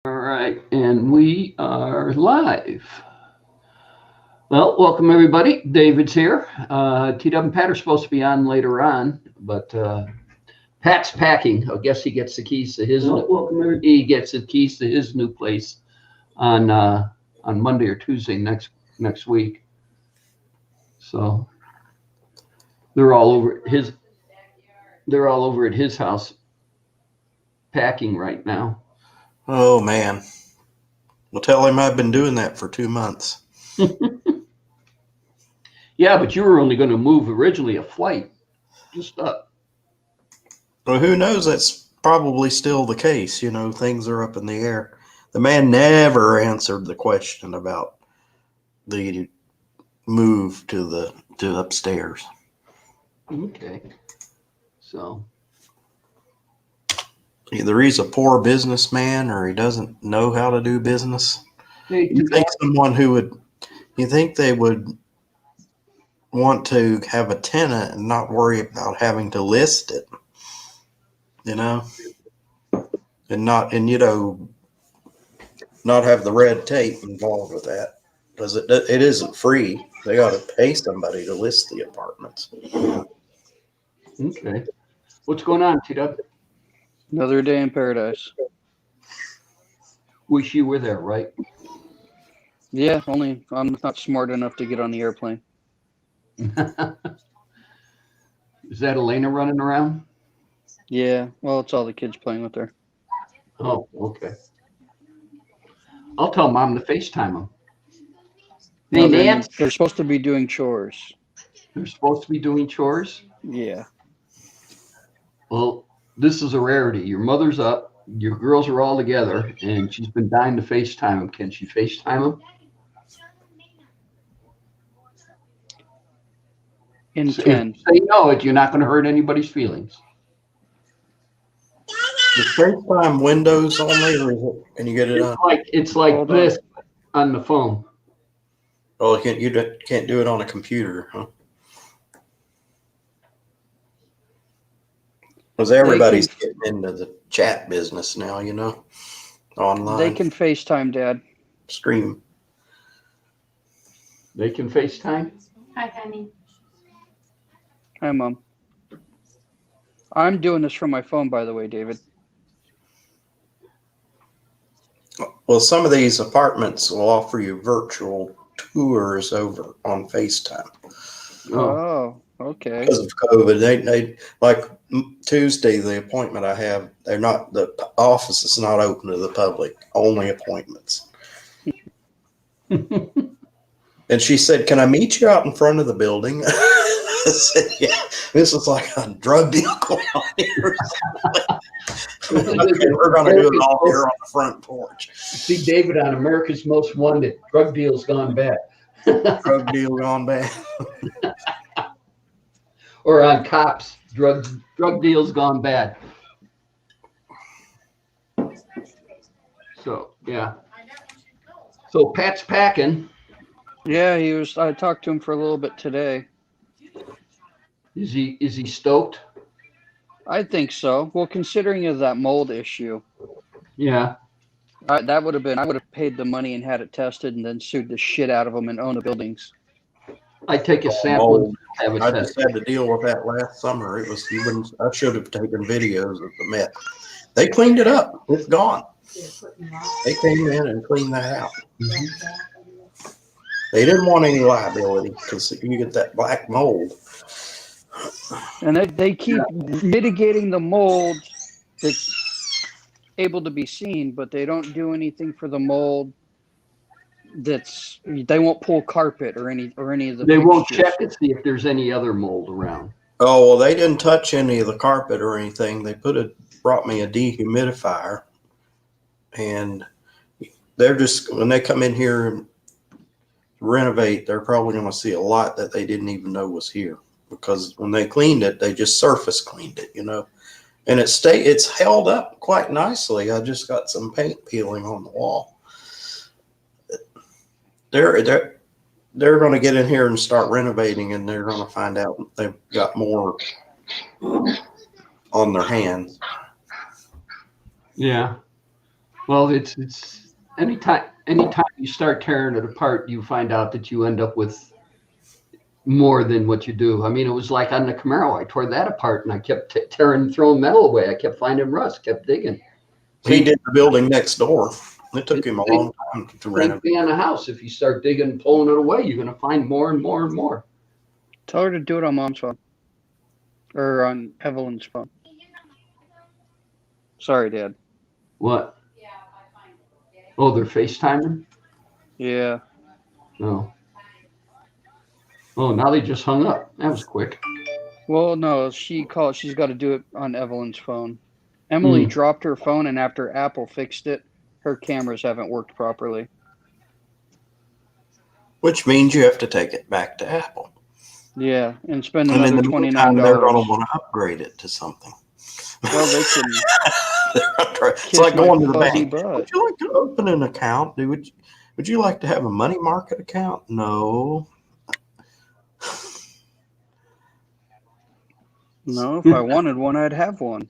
All right, and we are live. Well, welcome everybody. David's here. TW and Pat are supposed to be on later on, but Pat's packing. I guess he gets the keys to his. He gets the keys to his new place on Monday or Tuesday next week. So they're all over his. They're all over at his house packing right now. Oh, man. Well, tell him I've been doing that for 2 months. Yeah, but you were only going to move originally a flight, just up. Well, who knows? That's probably still the case. You know, things are up in the air. The man never answered the question about the move to upstairs. Okay. So. Either he's a poor businessman or he doesn't know how to do business. You think you think they would want to have a tenant and not worry about having to list it, you know, and not have the red tape involved with that, because it isn't free. They got to pay somebody to list the apartments. Okay. What's going on, TW? Another day in paradise. Wish you were there, right? Yeah, only I'm not smart enough to get on the airplane. Is that Elena running around? Yeah, well, it's all the kids playing with her. Oh, okay. I'll tell Mom to FaceTime them. Hey, No, Nance. they're supposed to be doing chores. They're supposed to be doing chores? Yeah. Well, this is a rarity. Your mother's up, your girls are all together, and she's been dying to FaceTime them. Can she FaceTime them? In So 10. if you say no, you're not going to hurt anybody's feelings. Is FaceTime Windows only, or can you get it on? It's like this on the phone. Oh, you can't do it on a computer, huh? Because everybody's getting into the chat business now, you know, online. They can FaceTime, Dad. Stream. They can FaceTime? Hi, honey. Hi, Mom. I'm doing this from my phone, by the way, David. Well, some of these apartments will offer you virtual tours over on FaceTime. Oh, okay. Because of COVID, they like Tuesday, the appointment I have, the office is not open to the public, only appointments. And she said, "Can I meet you out in front of the building?" I said, "Yeah, this is like a drug deal going on here." Okay, we're going to do it all here on the front porch. See David on America's Most Wanted. Drug deals gone bad. Drug deal gone bad. Or on Cops. Drug deals gone bad. So, yeah. So Pat's packing. Yeah, I talked to him for a little bit today. Is he stoked? I think so. Well, considering of that mold issue. Yeah. I would have paid the money and had it tested and then sued the shit out of them and owned the buildings. I take a sample. I just had to deal with that last summer. I should have taken videos of the mess. They cleaned it up. It's gone. They came in and cleaned that out. Mm-hmm. They didn't want any liability because you get that black mold. And they keep mitigating the mold that's able to be seen, but they don't do anything for the mold they won't pull carpet or any of the They fixtures. won't check to see if there's any other mold around. Oh, well, they didn't touch any of the carpet or anything. They brought me a dehumidifier, and they're just, when they come in here and renovate, they're probably going to see a lot that they didn't even know was here, because when they cleaned it, they just surface cleaned it, you know, and it's held up quite nicely. I just got some paint peeling on the wall. They're going to get in here and start renovating, and they're going to find out they've got more on their hands. Yeah. Well, it's anytime you start tearing it apart, you find out that you end up with more than what you do. I mean, it was like on the Camaro. I tore that apart and I kept tearing, throwing metal away. I kept finding rust, kept digging. He did the building next door. It took him a long time to Same renovate. thing on the house. If you start digging and pulling it away, you're going to find more and more and more. Tell her to do it on Mom's phone or on Evelyn's phone. Sorry, Dad. What? Oh, they're FaceTiming? Yeah. No. Oh, now they just hung up. That was quick. Well, no, she called. She's got to do it on Evelyn's phone. Emily dropped her phone, and after Apple fixed it, her cameras haven't worked properly. Which means you have to take it back to Apple. Yeah, and spend And in another the $29. meantime, they're going to want to upgrade it to something. Well, they can. It's like going to the bank. Butt. Would you like to open an account? Would you like to have a money market account? No. No, if I wanted one, I'd have one.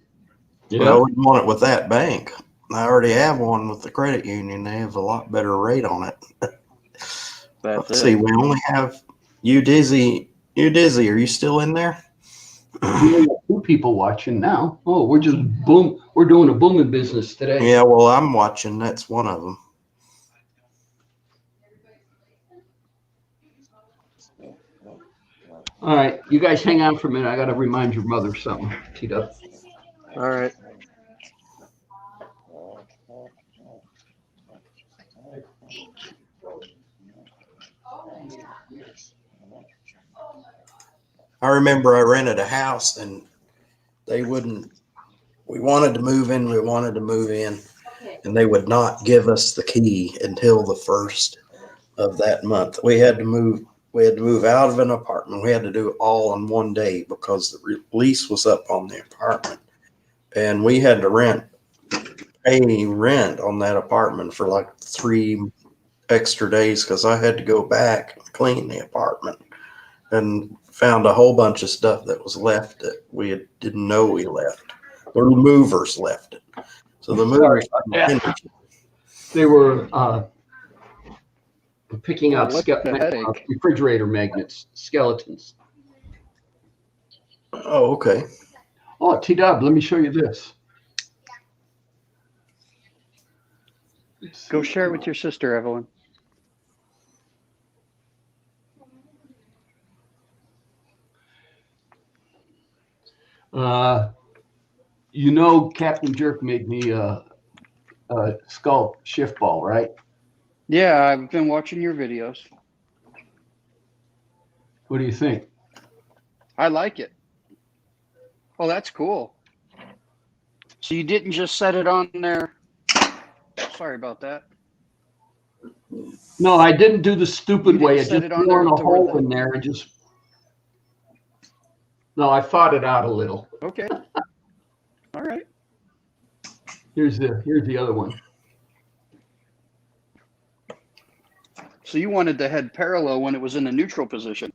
Yeah. Well, I wouldn't want it with that bank. I already have one with the credit union. They have a lot better rate on it. That's Let's see, we only have you, Dizzy. You, Dizzy, are you still in there? We only got 2 people watching now. Oh, we're just boom. We're doing a booming business today. Yeah, well, I'm watching. That's one of them. All right, you guys hang on for a minute. I got to remind your mother something. Teed up. All right. I remember I rented a house and they wouldn't. We wanted to move in. And they would not give us the key until the 1st of that month. We had to move out of an apartment. We had to do it all in one day because the lease was up on the apartment. And we had to pay rent on that apartment for like 3 extra days because I had to go back and clean the apartment and found a whole bunch of stuff that was left that we didn't know we left. The movers left it. So the movers, They were picking out What's the headache? refrigerator magnets, skeletons. Oh, okay. Oh, T-Dub, let me show you this. Go share it with your sister, Evelyn. You know, Captain Jerk made me a skull shift ball, right? Yeah, I've been watching your videos. What do you think? I like it. Oh, that's cool. So you didn't just set it on there. Sorry about that. No, I didn't do the stupid way. I set just it on worn there a to where hole the- in there and just. No, I thought it out a little. Okay. All right. Here's the other one. So you wanted to head parallel when it was in a neutral position.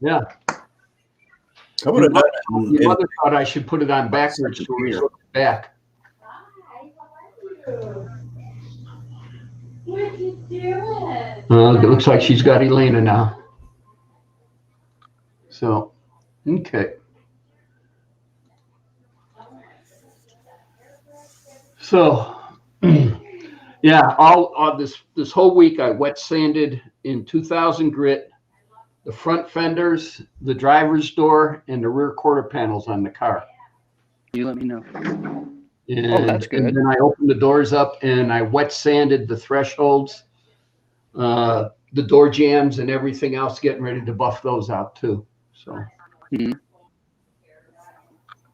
Yeah. I would have done Your it. mother thought I should put it on backwards so we look back. What are you doing? It looks like she's got Elena now. So, okay. So, yeah, all this whole week I wet sanded in 2000 grit the front fenders, the driver's door, and the rear quarter panels on the car. You let me know. And, that's good. And then I opened the doors up and I wet sanded the thresholds, the door jambs, and everything else, getting ready to buff those out too. So,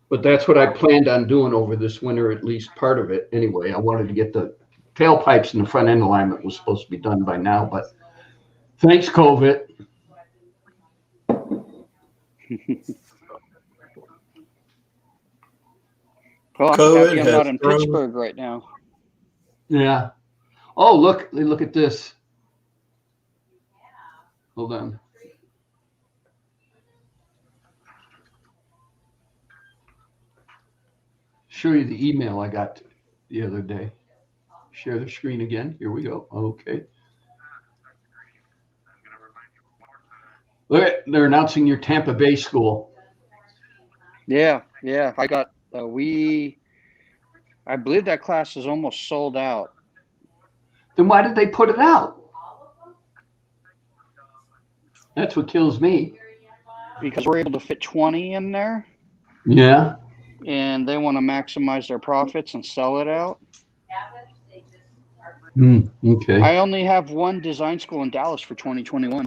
But that's what I planned on doing over this winter, at least part of it. Anyway, I wanted to get the tailpipes and the front end alignment was supposed to be done by now, but thanks, COVID. Well, I'm COVID happy I'm has not in thrown- Pittsburgh right now. Yeah. Oh, look at this. Hold on. Show you the email I got the other day. Share the screen again. Here we go. Okay. Look, they're announcing your Tampa Bay school. Yeah. I got I believe that class is almost sold out. Then why did they put it out? That's what kills me. Because we're able to fit 20 in there, Yeah. and they want to maximize their profits and sell it out. Okay. I only have one design school in Dallas for 2021.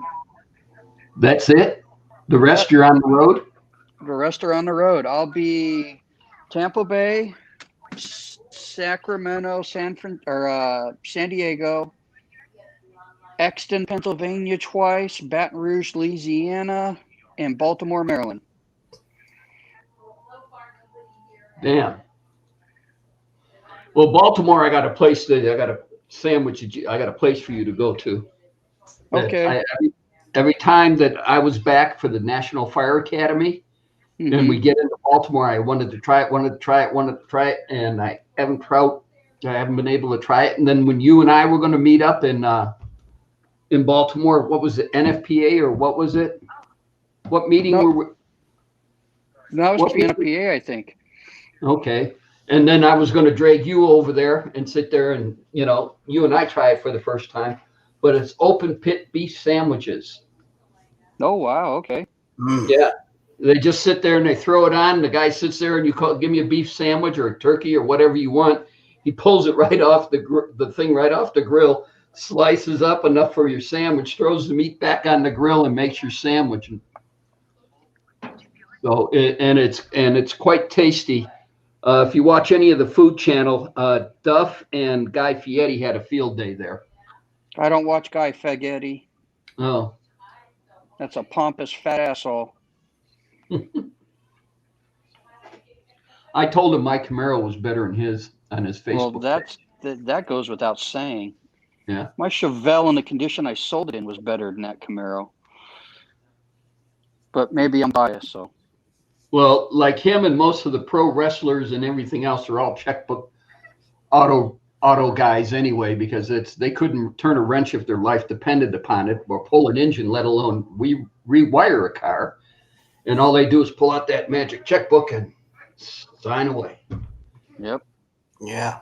That's it? The rest you're on the road? The rest are on the road. I'll be Tampa Bay, Sacramento, San Diego, Exton, Pennsylvania twice, Baton Rouge, Louisiana, and Baltimore, Maryland. Damn. Well, Baltimore, I got a place for you to go to. Okay. Every time that I was back for the National Fire Academy, and we get into Baltimore, I wanted to try it, and I haven't been able to try it. And then when you and I were going to meet up in Baltimore, what was it, NFPA or what was it? What meeting were we? No, it was NFPA, I think. Okay. And then I was going to drag you over there and sit there and, you and I try it for the first time. But it's open pit beef sandwiches. Oh, wow. Okay. Yeah. They just sit there and they throw it on. The guy sits there and give me a beef sandwich or a turkey or whatever you want. He pulls it right off the thing right off the grill, slices up enough for your sandwich, throws the meat back on the grill and makes your sandwich. So, it's quite tasty. If you watch any of the Food Channel, Duff and Guy Fieri had a field day there. I don't watch Guy Fieri. Oh. That's a pompous fat asshole. I told him my Camaro was better than his on his Facebook. Well, that goes without saying. Yeah. My Chevelle in the condition I sold it in was better than that Camaro. But maybe I'm biased, so. Well, like him and most of the pro wrestlers and everything else are all checkbook auto guys anyway, because they couldn't turn a wrench if their life depended upon it or pull an engine, let alone rewire a car. And all they do is pull out that magic checkbook and sign away. Yep. Yeah.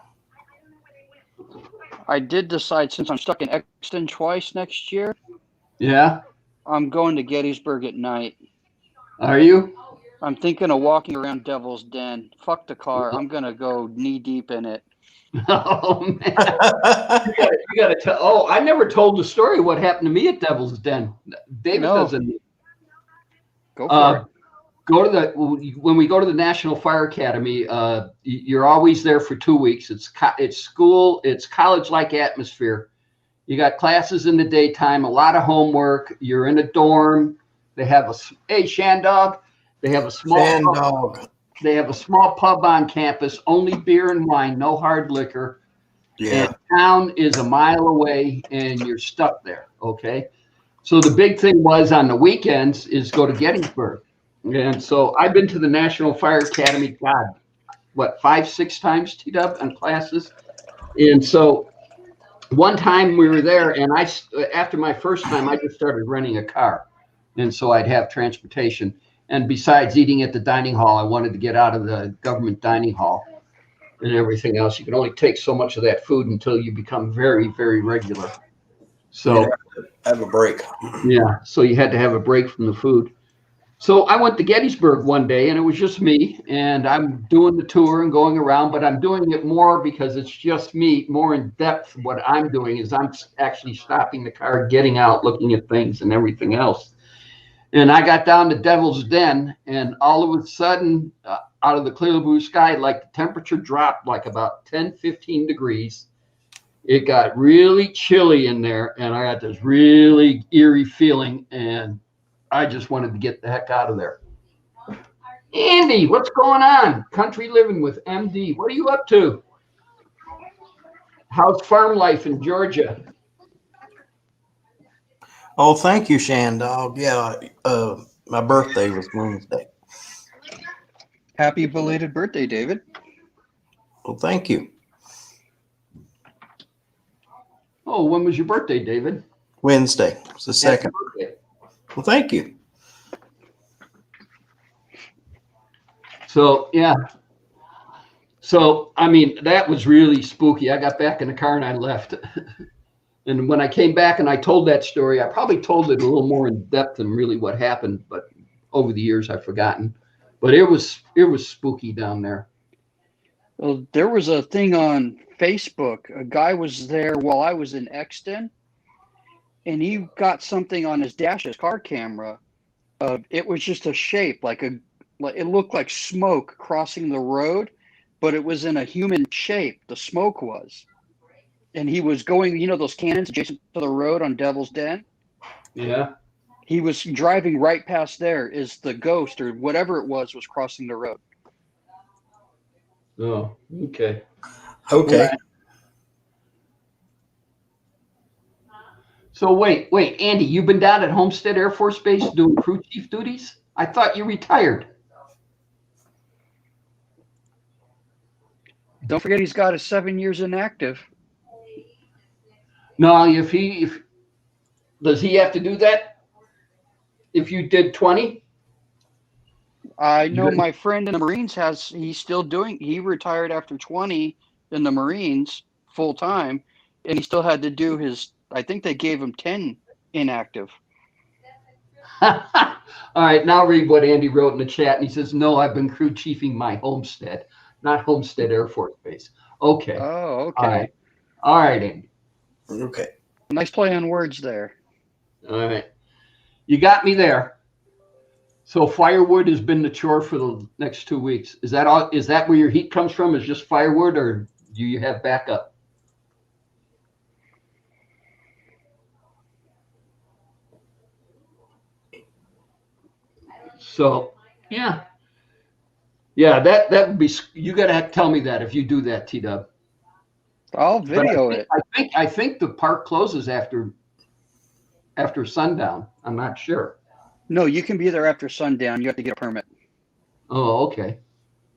I did decide, since I'm stuck in Exton twice next year. Yeah. I'm going to Gettysburg at night. Are you? I'm thinking of walking around Devil's Den. Fuck the car. I'm going to go knee deep in it. Oh, man. you got to tell. Oh, I never told the story of what happened to me at Devil's Den. David doesn't. Go for it. When we go to the National Fire Academy, you're always there for 2 weeks. It's school. It's college-like atmosphere. You got classes in the daytime, a lot of homework. You're in a dorm. They have hey, Shandog. They have a small pub on campus, only beer and wine, no hard liquor. Yeah. And town is a mile away and you're stuck there. Okay. So the big thing was on the weekends is go to Gettysburg. And so I've been to the National Fire Academy, 5-6 times, T-Dub, on classes. And so one time we were there and after my first time, I just started renting a car. And so I'd have transportation. And besides eating at the dining hall, I wanted to get out of the government dining hall and everything else. You can only take so much of that food until you become very, very regular. So have a break. Yeah. So you had to have a break from the food. So I went to Gettysburg one day and it was just me, and I'm doing the tour and going around, but I'm doing it more because it's just me, more in depth. What I'm doing is I'm actually stopping the car, getting out, looking at things and everything else. And I got down to Devil's Den, and all of a sudden, out of the clear blue sky, like the temperature dropped like about 10, 15 degrees. It got really chilly in there, and I got this really eerie feeling, and I just wanted to get the heck out of there. Andy, what's going on? Country Living with MD. What are you up to? How's farm life in Georgia? Oh, thank you, Shandog. Yeah, my birthday was Wednesday. Happy belated birthday, David. Well, thank you. Oh, when was your birthday, David? Wednesday. It's the Happy second. birthday. Well, thank you. So, yeah. So, I mean, that was really spooky. I got back in the car and I left. And when I came back and I told that story, I probably told it a little more in depth than really what happened, but over the years I've forgotten. But it was spooky down there. Well, there was a thing on Facebook. A guy was there while I was in Exton, and he got something on his dash, his car camera. It was just a shape, like it looked like smoke crossing the road, but it was in a human shape. The smoke was, and he was going. You know those cannons adjacent to the road on Devil's Den. Yeah. He was driving right past there. Is the ghost or whatever it was crossing the road? Oh, okay. Okay. Right. So wait, Andy, you've been down at Homestead Air Force Base doing crew chief duties? I thought you retired. Don't forget, he's got his 7 years inactive. No, if does he have to do that? If you did 20? I know my friend in the Marines he's still doing. He retired after 20 in the Marines full time, and he still had to do his. I think they gave him 10 inactive. All right, now read what Andy wrote in the chat. And he says, no, I've been crew chiefing my homestead, not Homestead Air Force Base. Okay. Oh, okay. All right, Andy. Okay. Nice play on words there. All right. You got me there. So firewood has been the chore for the next 2 weeks. Is that all? Is that where your heat comes from? Is just firewood, or do you have backup? So, yeah. That would be. You got to tell me that if you do that, T-Dub. I'll video it. I think the park closes after sundown. I'm not sure. No, you can be there after sundown. You have to get a permit. Oh, okay.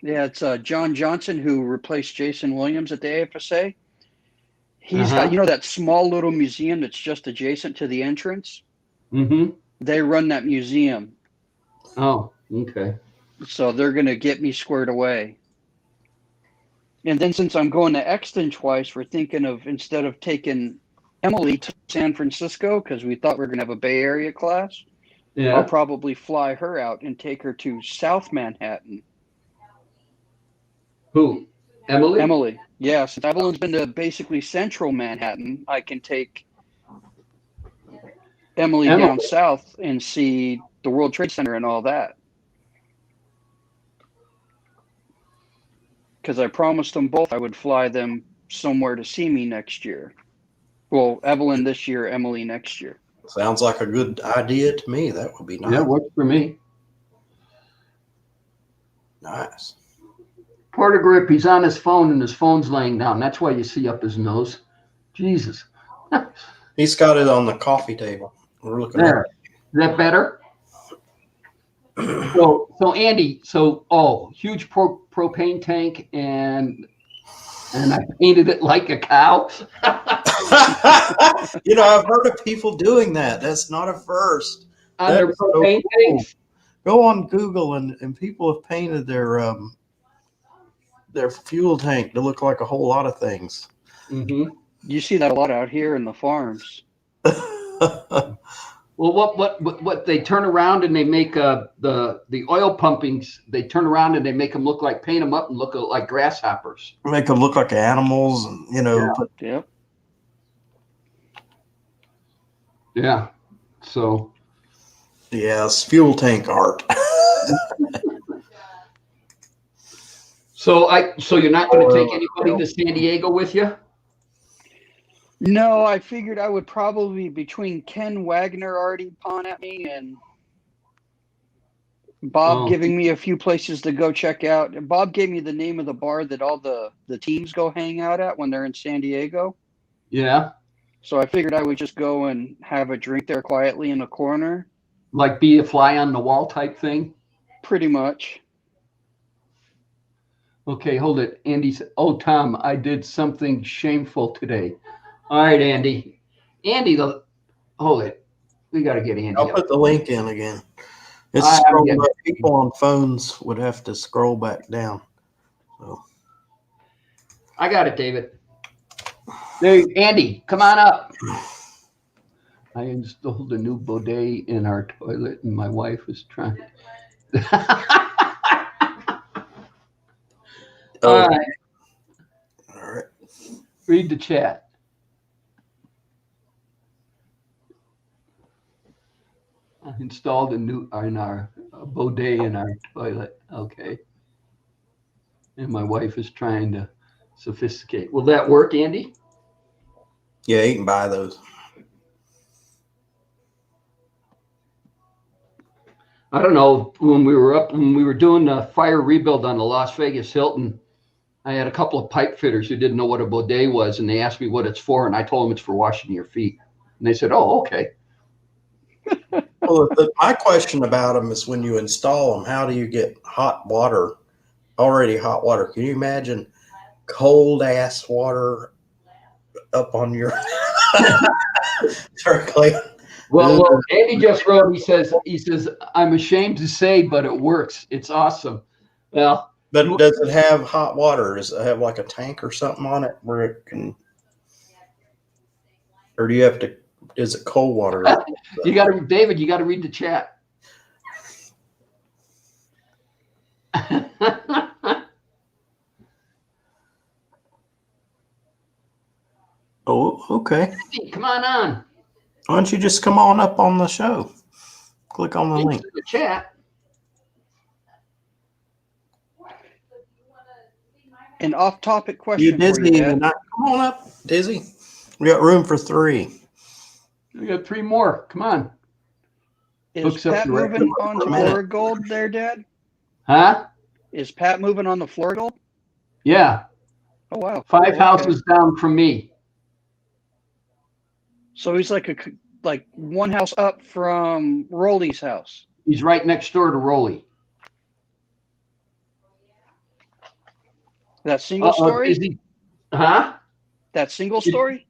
Yeah, it's John Johnson who replaced Jason Williams at the AFSA. He's got, that small little museum that's just adjacent to the entrance. Mm-hmm. They run that museum. Oh, okay. So they're going to get me squared away. And then since I'm going to Exton twice, we're thinking of, instead of taking Emily to San Francisco, because we thought we were going to have a Bay Area class, Yeah. I'll probably fly her out and take her to South Manhattan. Who? Emily? Emily. Yeah, since Evelyn's been to basically central Manhattan, I can take Emily down south and see the World Trade Center and all that. Because I promised them both I would fly them somewhere to see me next year. Well, Evelyn this year, Emily next year. Sounds like a good idea to me. That would be nice. Yeah, works for me. Nice. Porter Grip, he's on his phone and his phone's laying down. That's why you see up his nose. Jesus. He's got it on the coffee table. We're looking There. at it. Is that better? So Andy, huge propane tank, and I painted it like a cow. I've heard of people doing that. That's not a first. On their That's so propane cool. tanks. Go on Google and people have painted their fuel tank to look like a whole lot of things. Mm-hmm. You see that a lot out here in the farms. Well, what they turn around and they make the oil pumpings. They turn around and they make them look like, paint them up and look like grasshoppers. Make them look like animals, and Yeah. Yep. Yeah. So. Yes, fuel tank art. So you're not going to take anybody to San Diego with you? No, I figured I would probably, between Ken Wagner already pawing at me and Bob giving me a few places to go check out. And Bob gave me the name of the bar that all the teams go hang out at when they're in San Diego. Yeah. So I figured I would just go and have a drink there quietly in a corner. Like be a fly on the wall type thing? Pretty much. Okay, hold it. Andy said, oh, Tom, I did something shameful today. All right, Andy. Andy, hold it. We got to get Andy I'll up. put the link in again. It's I'm scroll getting- back. People on phones would have to scroll back down. So I got it, David. There, Andy, come on up. I installed a new bidet in our toilet, and my wife was trying. All right, all right. read the chat. I installed a new bidet in our toilet. Okay, and my wife is trying to sophisticate. Will that work, Andy? Yeah, you can buy those. I don't know. When we were doing the fire rebuild on the Las Vegas Hilton, I had a couple of pipe fitters who didn't know what a bidet was, and they asked me what it's for, and I told them it's for washing your feet. And they said, "Oh, okay." Well, my question about them is when you install them, how do you get hot water, already hot water? Can you imagine cold ass water up on your circulating? Well, Andy just wrote. He says, "I'm ashamed to say, but it works. It's awesome." Well, But does it have hot water? Does it have like a tank or something on it where it can, or do you have to? Is it cold water? you got to, David. You got to read the chat. Oh, okay. Come on. Why don't you just come on up on the show? Click on the link. Into the chat. An off-topic You question for Dizzy you, Dad. tonight? Come on up, Dizzy. We got room for 3. We got 3 more. Come on. Is Hooks up Pat the right moving number on for a to minute. Florida Gold there, Dad? Huh? Is Pat moving on the Florida Gold? Yeah. Oh, wow. 5 Okay. houses down from me. So he's like one house up from Rolly's house. He's right next door to Rolly. That single story? Is he? Huh? That single story?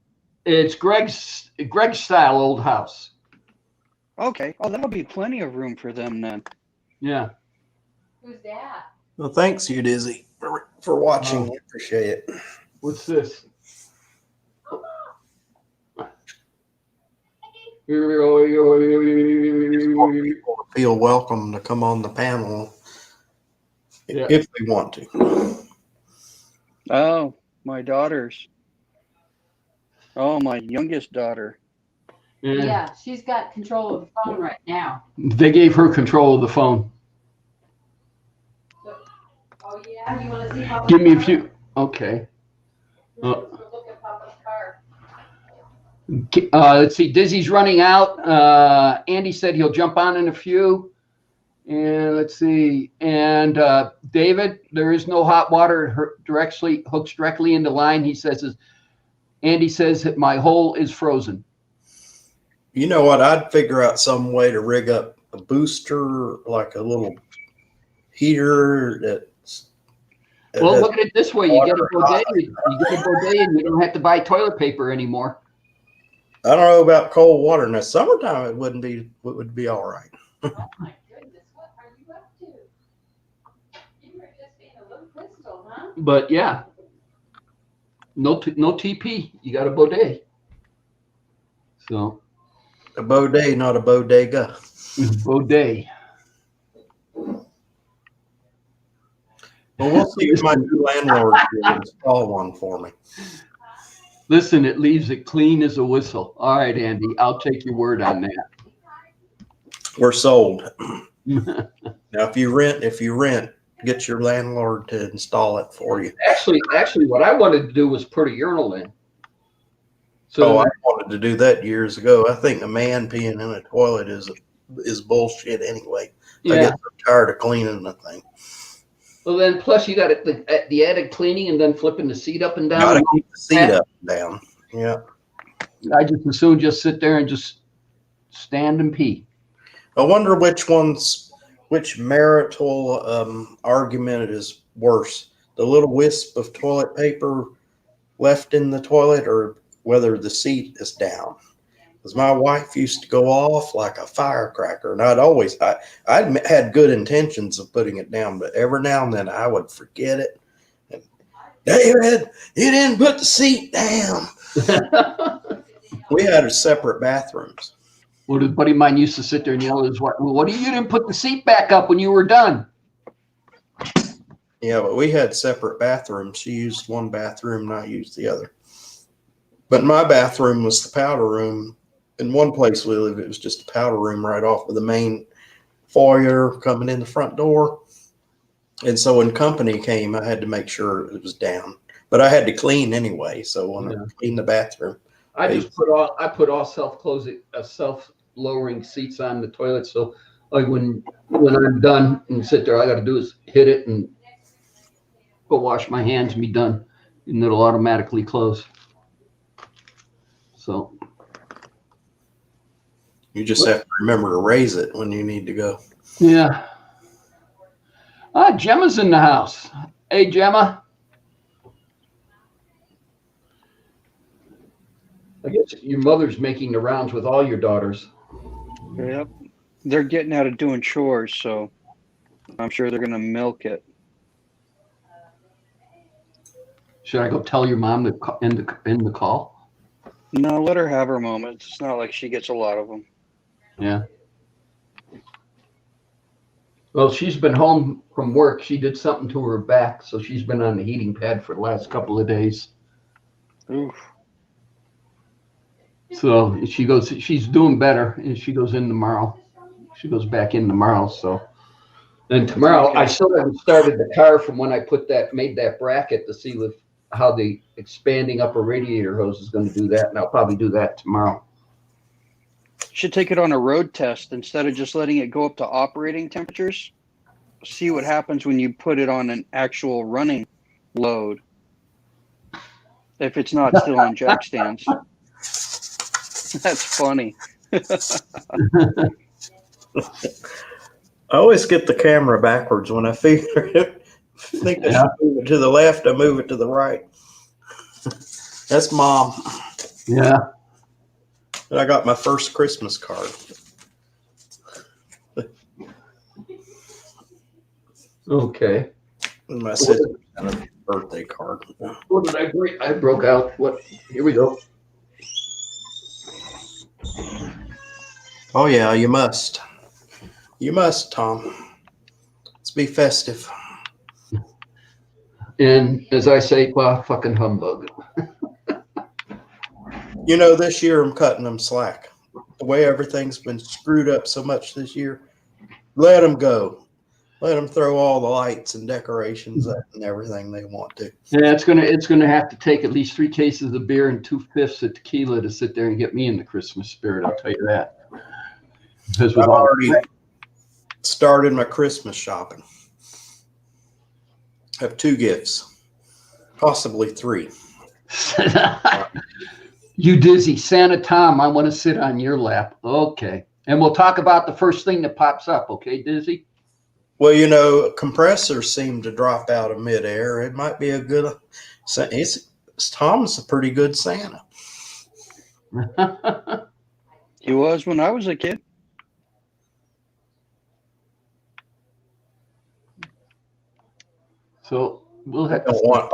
It's Greg's style old house. Okay. Oh, that'll be plenty of room for them then. Yeah. Who's that? Well, thanks you, Dizzy, for watching. Oh. I appreciate it. What's this? People feel welcome to come on the panel Yeah. if they want to. Oh, my daughters. Oh, my youngest daughter. Yeah, she's got control of the phone right now. They gave her control of the phone. Oh, yeah? You want to see Papa's Give me a car? few. Okay. Let's go look at Papa's car. Let's see. Dizzy's running out. Andy said he'll jump on in a few. And let's see. And David, there is no hot water. It hooks directly into line. Andy says that my hole is frozen. You know what? I'd figure out some way to rig up a booster, like a little heater that's. Well, look at it this way. You get a water bidet. You get a bidet, and you don't have to buy toilet paper anymore. I don't know about cold water. In the summertime, it would be all right. Oh, my goodness. What are you up to? You were just being a little crystal, huh? But yeah, no TP. You got a bidet. So A bidet, not a bodega. bidet. Well, we'll see if my new landlord will install one for me. Listen, it leaves it clean as a whistle. All right, Andy, I'll take your word on that. We're sold. Now, if you rent, get your landlord to install it for you. Actually, what I wanted to do was put a urinal in. So So I wanted to do that years ago. I think a man peeing in a toilet is bullshit anyway. I yeah. get so tired of cleaning the thing. Well, then plus you got the added cleaning and then flipping the seat up and down. Gotta keep the seat up and down. Yeah. I just as soon just sit there and just stand and pee. I wonder which marital argument is worse. The little wisp of toilet paper left in the toilet or whether the seat is down. Because my wife used to go off like a firecracker, and I'd had good intentions of putting it down, but every now and then I would forget it. And, David, you didn't put the seat down. We had separate bathrooms. Well, a buddy of mine used to sit there and yell at his wife, "What you didn't put the seat back up when you were done?" Yeah, but we had separate bathrooms. She used one bathroom and I used the other. But my bathroom was the powder room. In one place we lived, it was just a powder room right off of the main foyer coming in the front door. And so when company came, I had to make sure it was down. But I had to clean anyway. So when I cleaned the bathroom, I put all self-lowering seats on the toilet. So like when I'm done and sit there, all I got to do is hit it and go wash my hands and be done, and it'll automatically close. So you just have to remember to raise it when you need to go. yeah. Gemma's in the house. Hey, Gemma. I guess your mother's making the rounds with all your daughters. Yep. They're getting out of doing chores, so I'm sure they're going to milk it. Should I go tell your mom to end the call? No, let her have her moments. It's not like she gets a lot of them. Yeah. Well, she's been home from work. She did something to her back, so she's been on the heating pad for the last couple of days. Oof. So she's doing better, and she goes in tomorrow. She goes back in tomorrow. So then tomorrow, I still haven't started the car from when I made that bracket to see how the expanding upper radiator hose is going to do that, and I'll probably do that tomorrow. Should take it on a road test instead of just letting it go up to operating temperatures. See what happens when you put it on an actual running load. If it's not still on jack stands. That's funny. I always get the camera backwards when I figure it. I think I should move it to the left, I move it to the right. That's Mom. Yeah. And I got my first Christmas card. Okay. And my sister got a birthday card. What did I break? I broke out. What? Here we go. Oh yeah, you must. You must, Tom. Let's be festive. And as I say, well, fucking humbug. You know, this year I'm cutting them slack. The way everything's been screwed up so much this year, let them go. Let them throw all the lights and decorations up and everything they want to. Yeah, it's gonna have to take at least 3 cases of beer and 2/5 of tequila to sit there and get me in the Christmas spirit. I'll tell you that. Because I've already started my Christmas shopping. I have 2 gifts, possibly 3. You dizzy Santa Tom, I want to sit on your lap. Okay. And we'll talk about the first thing that pops up. Okay, Dizzy? Well, you know, compressors seem to drop out of midair. It might be a good, Tom's a pretty good Santa. He was when I was a kid. So we'll have I don't want,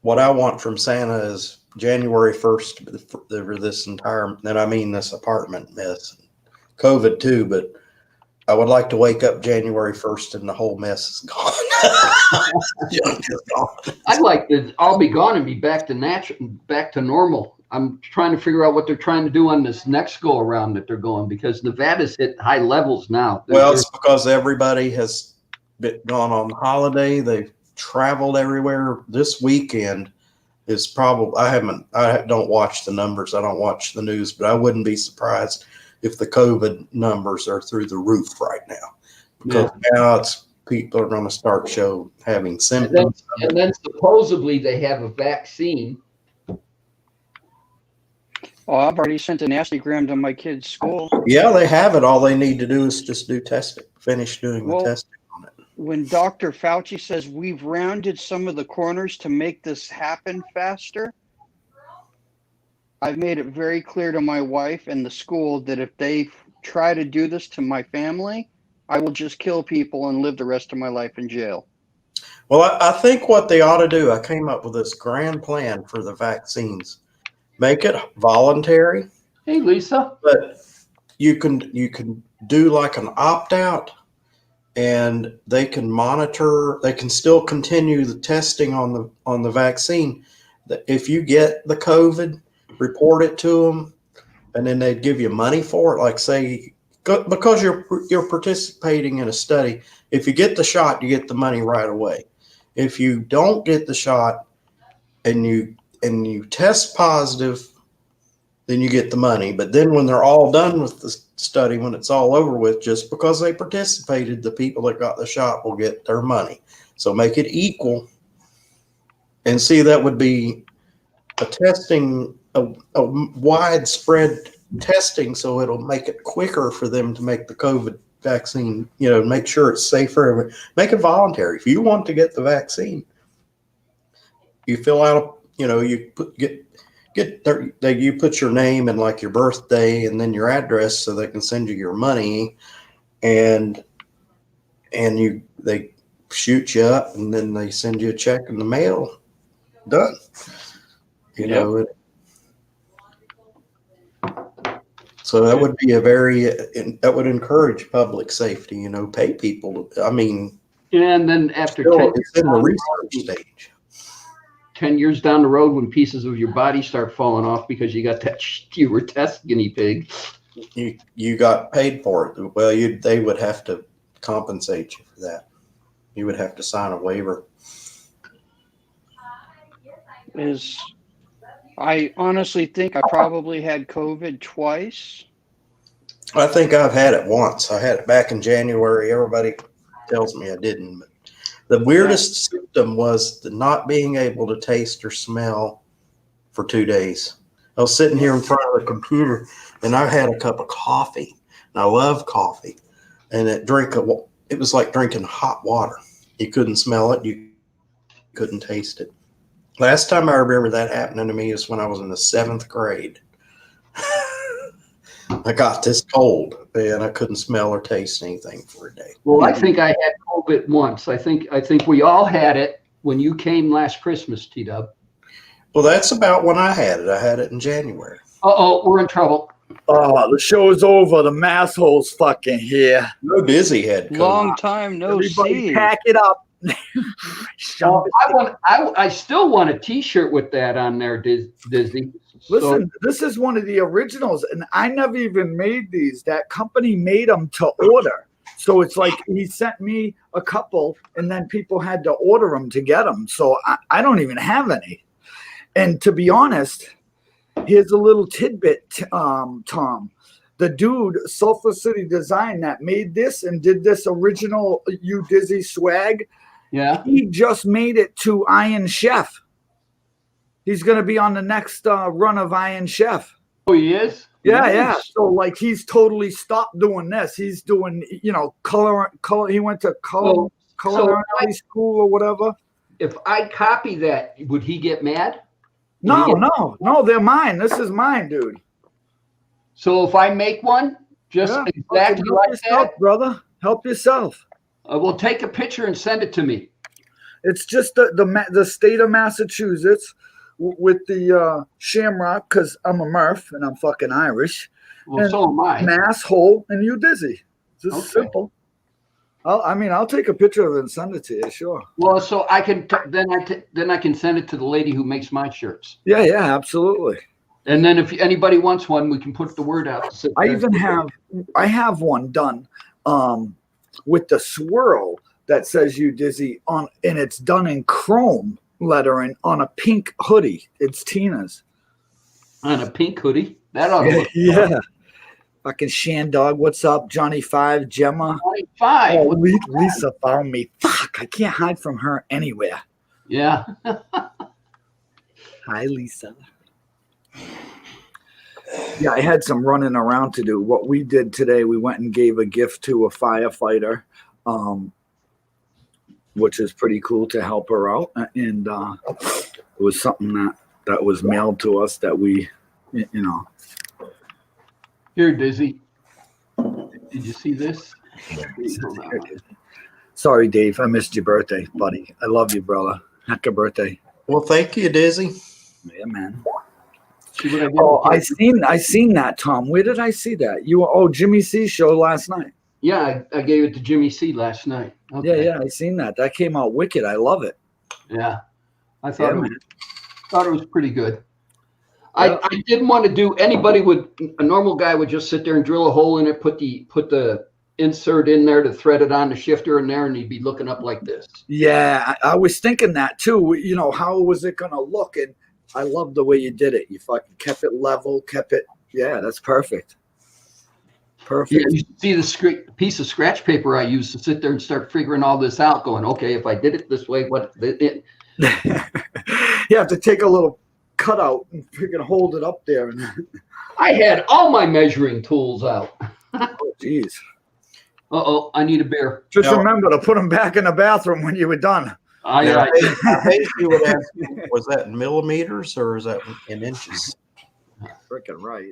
what I want from Santa is January 1st for this entire, and I mean this apartment mess, COVID too, but I would like to wake up January 1st and the whole mess is gone. I'd like to, I'll be gone and be back to normal. I'm trying to figure out what they're trying to do on this next go around that they're going, because Nevada's hit high levels now. Well, it's because everybody has gone on holiday. They've traveled everywhere. This weekend is probably, I don't watch the numbers. I don't watch the news, but I wouldn't be surprised if the COVID numbers are through the roof right now, because now people are going to start having symptoms. And then supposedly they have a vaccine. Oh, I've already sent a nastygram to my kid's school. Yeah, they have it. All they need to do is just do testing, finish doing the testing on it. When Dr. Fauci says we've rounded some of the corners to make this happen faster, I've made it very clear to my wife and the school that if they try to do this to my family, I will just kill people and live the rest of my life in jail. Well, I think what they ought to do, I came up with this grand plan for the vaccines. Make it voluntary, Hey, Lisa. but you can do like an opt-out, and they can monitor, they can still continue the testing on the vaccine. If you get the COVID, report it to them, and then they'd give you money for it. Like say, because you're participating in a study, if you get the shot, you get the money right away. If you don't get the shot and you test positive, then you get the money. But then when they're all done with the study, when it's all over with, just because they participated, the people that got the shot will get their money. So make it equal. And see, that would be a widespread testing, so it'll make it quicker for them to make the COVID vaccine, make sure it's safe for everyone. Make it voluntary. If you want to get the vaccine, you fill out, you put your name and like your birthday and then your address so they can send you your money, and they shoot you up and then they send you a check in the mail. Done. So that would be that would encourage public safety, pay people. I mean, And then after still, 10 it's in the research stage. 10 years down the road, when pieces of your body start falling off because you got you were test guinea pig. You got paid for it. Well, they would have to compensate you for that. You would have to sign a waiver. I honestly think I probably had COVID twice. I think I've had it once. I had it back in January. Everybody tells me I didn't. But the weirdest symptom was the not being able to taste or smell for 2 days. I was sitting here in front of the computer, and I had a cup of coffee, and I love coffee. And it was like drinking hot water. You couldn't smell it. You couldn't taste it. Last time I remember that happening to me is when I was in the 7th grade. I got this cold and I couldn't smell or taste anything for a day. Well, I think I had COVID once. I think we all had it when you came last Christmas, T-Dub. Well, that's about when I had it. I had it in January. Uh-oh, we're in trouble. Oh, the show's over. The masshole's fucking here. No Dizzy had COVID. Long time no Everybody see. pack it up. I still want a T-shirt with that on there, Disney. Listen, this is one of the originals, and I never even made these. That company made them to order. So it's like he sent me a couple, and then people had to order them to get them. So I don't even have any. And to be honest, here's a little tidbit, Tom. The dude, Sulphur City Design, that made this and did this original You Dizzy swag, Yeah. he just made it to Iron Chef. He's going to be on the next run of Iron Chef. Oh, he is? Yeah, Nice. yeah. So like he's totally stopped doing this. He's doing, color. He went to culinary school or whatever. If I copy that, would he get mad? No, they're mine. This is mine, dude. So if I make one, just exactly Help like yourself, that, brother. Help yourself. we'll take a picture and send it to me. It's just the state of Massachusetts with the Shamrock, because I'm a Murph and I'm fucking Irish. Well, And so am I. Mass Hole and You Dizzy. It's just simple. I'll take a picture of it and send it to you, sure. Well, so I can then I can send it to the lady who makes my shirts. Yeah, absolutely. And then if anybody wants one, we can put the word out. I have one done with the swirl that says You Dizzy on, and it's done in chrome lettering on a pink hoodie. It's Tina's. On a pink hoodie. That ought to look Yeah. Fucking Shandog, what's up? Johnny 5, Gemma. 25. Oh, Lisa found me. Fuck, I can't hide from her anywhere. Yeah. Hi, Lisa. Yeah, I had some running around to do. What we did today, we went and gave a gift to a firefighter, which is pretty cool to help her out. And it was something that was mailed to us that we You know. Here, Dizzy. Did you see this? Hold on. Sorry, Dave. I missed your birthday, buddy. I love you, brother. Happy birthday. Well, thank you, Dizzy. Yeah, man. See what I did? Oh, I seen that, Tom. Where did I see that? You were Jimmy C's show last night. Yeah, I gave it to Jimmy C last night. Okay. Yeah, I seen that. That came out wicked. I love it. Yeah. I thought, Yeah, thought it was pretty good. Yeah. I didn't want to do, a normal guy would just sit there and drill a hole in it, put the insert in there to thread it on the shifter in there, and he'd be looking up like this. Yeah, I was thinking that too. You know, how was it going to look? And I love the way you did it. You fucking kept it level, kept it. Yeah, that's perfect. Perfect. Yeah, you see the piece of scratch paper I used to sit there and start figuring all this out, going, okay, if I did it this way, what? You have to take a little cutout and freaking hold it up there. And I had all my measuring tools out. oh, geez. Uh-oh, I need a beer. Just No. remember to put them back in the bathroom when you were done. I Basically, would ask you, was that in millimeters or is that in inches? Freaking right.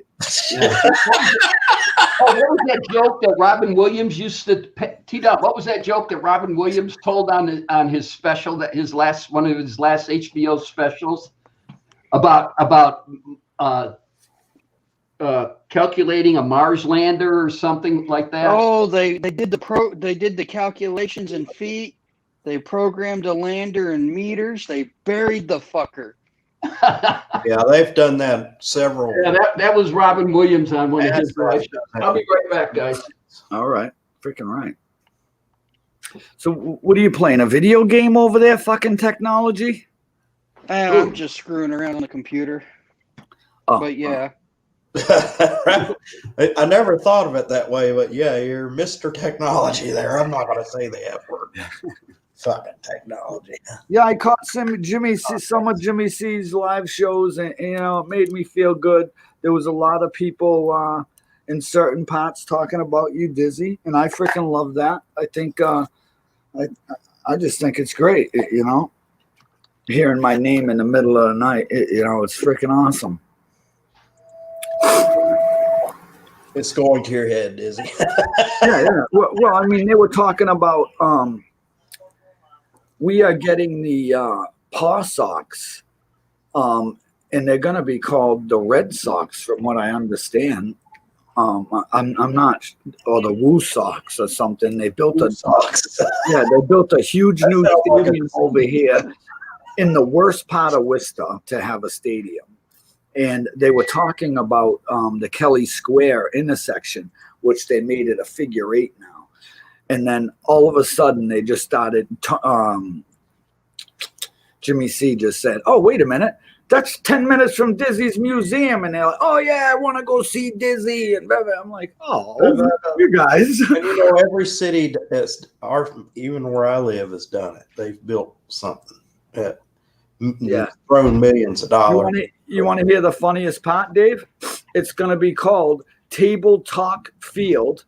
Oh, what was that joke that Robin Williams used to T-Dub? What was that joke that Robin Williams told on his special, that one of his last HBO specials, about calculating a Mars lander or something like that? Oh, they did the calculations in feet. They programmed a lander in meters. They buried the fucker. Yeah, they've done that several. Yeah, that was Robin Williams on one of his That's live shows. I'll be right back, guys. All right. Freaking right. So what are you playing? A video game over there? Fucking technology? I'm just screwing around on the computer. Oh, But yeah. I never thought of it that way, but yeah, you're Mr. Technology there. I'm not going to say the F word. Fucking technology. Yeah, I caught some of Jimmy C's live shows, and you know, it made me feel good. There was a lot of people in certain parts talking about you, Dizzy, and I freaking love that. I think I just think it's great. You know, hearing my name in the middle of the night, you know, it's freaking awesome. It's going to your head, Dizzy. Yeah. Well, I mean, they were talking about we are getting the Paw Sox, and they're going to be called the Red Sox, from what I understand. I'm not, or the Woo Sox or something. They built a huge new stadium over here in the worst part of Worcester to have a stadium. And they were talking about the Kelly Square intersection, which they made it a figure 8 now. And then all of a sudden they just started, Jimmy C just said, oh, wait a minute. That's 10 minutes from Dizzy's museum. And they're like, oh, yeah, I want to go see Dizzy. And blah, blah. I'm like, oh, you guys. And you know, every city, even where I live, has done it. They've built something. Yeah. Thrown millions of dollars. You want to hear the funniest part, Dave? It's going to be called Table Talk Field.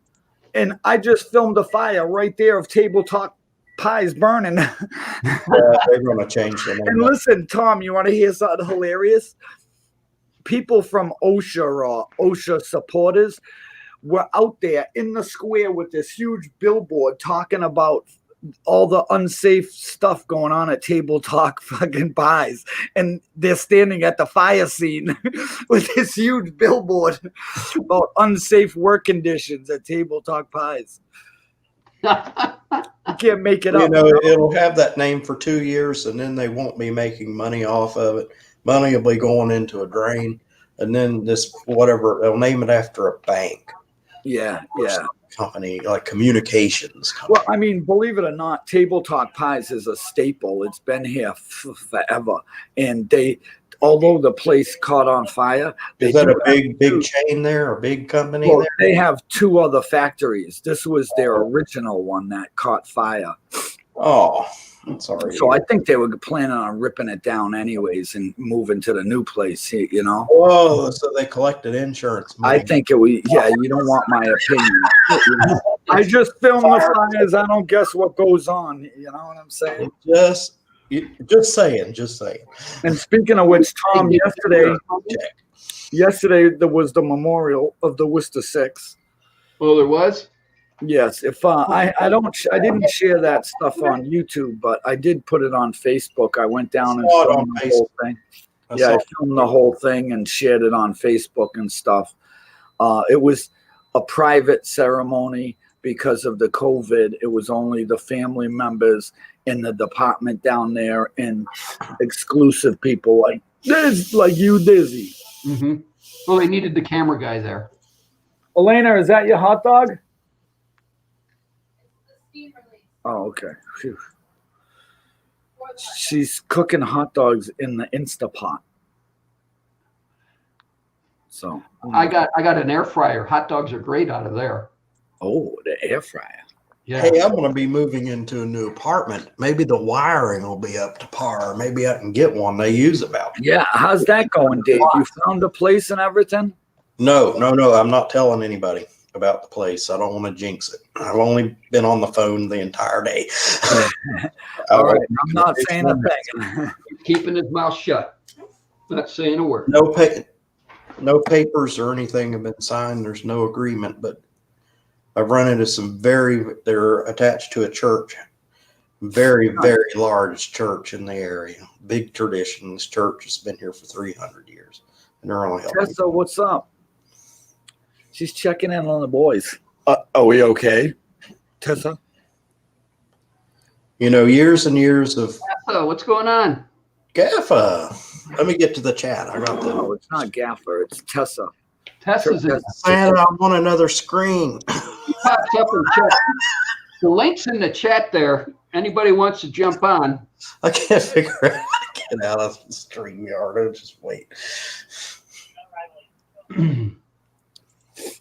And I just filmed a fire right there of Table Talk pies burning. They're going to change the name. And listen, Tom, you want to hear something hilarious? People from OSHA or OSHA supporters were out there in the square with this huge billboard talking about all the unsafe stuff going on at Table Talk fucking pies. And they're standing at the fire scene with this huge billboard about unsafe work conditions at Table Talk pies. You can't make it up. You know, it'll have that name for 2 years, and then they won't be making money off of it. Money will be going into a drain, and then this whatever they'll name it after a bank. Yeah. Company like communications company. Well, I mean, believe it or not, Table Talk pies is a staple. It's been here forever, and although the place caught on fire, Is that a big chain there, a big company there? They have 2 other factories. This was their original one that caught fire. Oh, I'm sorry. So I think they were planning on ripping it down anyways and moving to the new place, you know? Whoa, so they collected insurance money. I think it was, yeah, you don't want my opinion. I just film the fires. I don't guess what goes on. You know what I'm saying? Just saying. And speaking of which, Tom, yesterday, Yesterday there was the memorial of the Worcester Six. Oh, there was? Yes, if I didn't share that stuff on YouTube, but I did put it on Facebook. I went down and Saw it filmed on the whole thing. Yeah, I filmed the whole thing and shared it on Facebook and stuff. It was a private ceremony because of the COVID. It was only the family members in the department down there and exclusive people like this, like you, Dizzy. Mm-hmm. Well, they needed the camera guy there. Elena, is that your hot dog? The steam release. Oh, okay. Phew. She's cooking hot dogs in the Instapot. So I got an air fryer. Hot dogs are great out of there. oh, the air fryer. Yeah. Hey, I'm going to be moving into a new apartment. Maybe the wiring will be up to par. Maybe I can get one they use about. Yeah, how's that going, Dave? You found a place and everything? No. I'm not telling anybody about the place. I don't want to jinx it. I've only been on the phone the entire day. All right, I'm not saying a thing. Keeping his mouth shut. Not saying a word. No papers or anything have been signed. There's no agreement, but I've run into some they're attached to a church, very large church in the area. Big tradition. This church has been here for 300 years. And they're only helping. Tessa, what's up? She's checking in on the boys. Are we okay, Tessa? Years and years of So what's going on? Gaffa. Let me get to the chat. I got No, it's not Gaffer. It's Tessa. Tessa's in. Man, I want another screen. He pops up in chat. The link's in the chat there. Anybody wants to jump on? I can't figure out how to get out of the StreamYard. I'll just wait.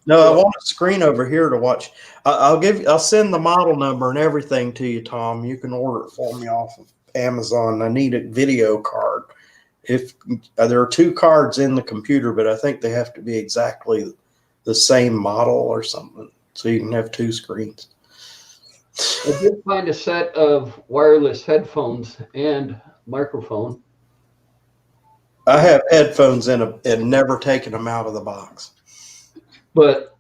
No, I want a screen over here to watch. I'll send the model number and everything to you, Tom. You can order it for me off of Amazon. I need a video card. If there are 2 cards in the computer, but I think they have to be exactly the same model or something, so you can have 2 screens. I did find a set of wireless headphones and microphone. I have headphones and never taken them out of the box. But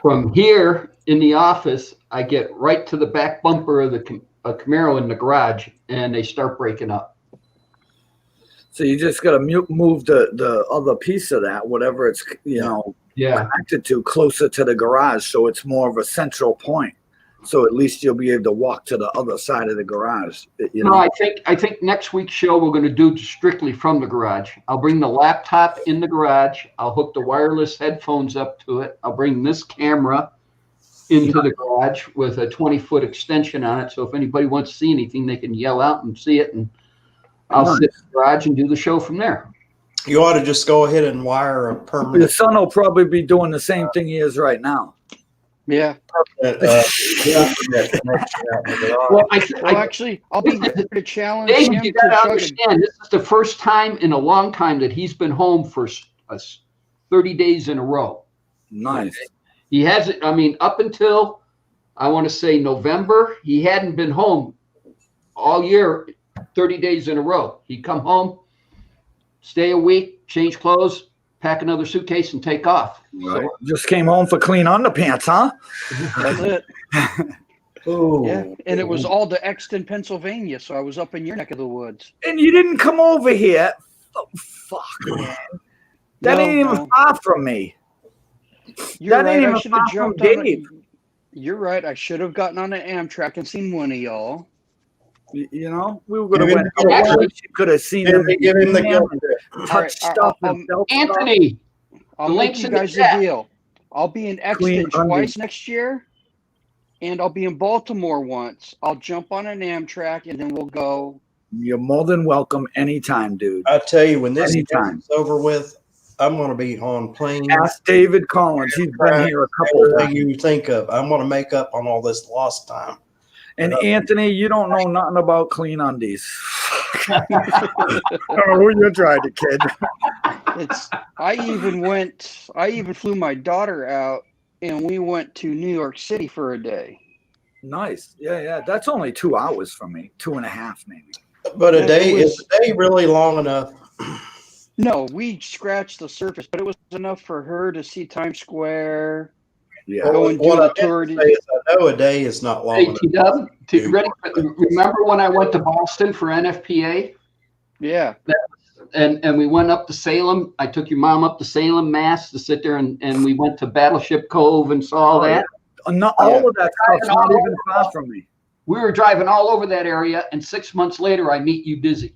from here in the office, I get right to the back bumper of the Camaro in the garage, and they start breaking up. So you just got to move the other piece of that, whatever it's connected to, closer to the garage, so it's more of a central point. So at least you'll be able to walk to the other side of the garage. No, I think next week's show we're going to do strictly from the garage. I'll bring the laptop in the garage. I'll hook the wireless headphones up to it. I'll bring this camera into the garage with a 20-foot extension on it. So if anybody wants to see anything, they can yell out and see it. And I'll sit in the garage and do the show from there. You ought to just go ahead and wire a Your permanent. son will probably be doing the same thing he is right now. Yeah. Well, Actually, I'll be here to challenge David, him you to got to try to. understand, this is the first time in a long time that he's been home for 30 days in a row. Nice. He hasn't, up until, I want to say November, he hadn't been home all year, 30 days in a row. He'd come home, stay a week, change clothes, pack another suitcase, and take off. Right. Just came home for clean underpants, huh? That's it. Ooh. Yeah, and it was all to Exton, Pennsylvania, so I was up in your neck of the woods. And you didn't come over here. Oh, fuck, man. That ain't even far from me. You're That ain't right. I even should have far from jumped on Dave. You're right. I should have gotten on an Amtrak and seen one of y'all. You know, we were going to Give went him the out. gift. You could have seen Give him. him the gift. Touch All right, stuff and felt stuff. Anthony, I'll The make link's you in the guys a chat. deal. I'll be in Clean Exton twice undies. next year, and I'll be in Baltimore once. I'll jump on an Amtrak, and then we'll go. You're more than welcome anytime, dude. I tell you, when this Anytime. is over with, I'm going to be on planes. Ask David Collins. He's been here a couple of Everything times. you think of. I'm going to make up on all this lost time. And Anthony, you don't know nothing about clean undies. I don't know who you're trying to kid. I even flew my daughter out, and we went to New York City for a day. Nice. Yeah. That's only 2 hours from me. 2.5 maybe. But Yeah, a day it was- is a day really long enough? No, we scratched the surface, but it was enough for her to see Times Square. Yeah. Go and do What the I meant tour. to say is I know a day is not long Hey, enough. T-Dub, remember when I went to Boston for NFPA? Yeah. And we went up to Salem. I took your mom up to Salem, Mass, to sit there, and we went to Battleship Cove and saw all Oh, that. Not all of that stuff's not even far from me. We were driving all over that area, and 6 months later, I meet you dizzy.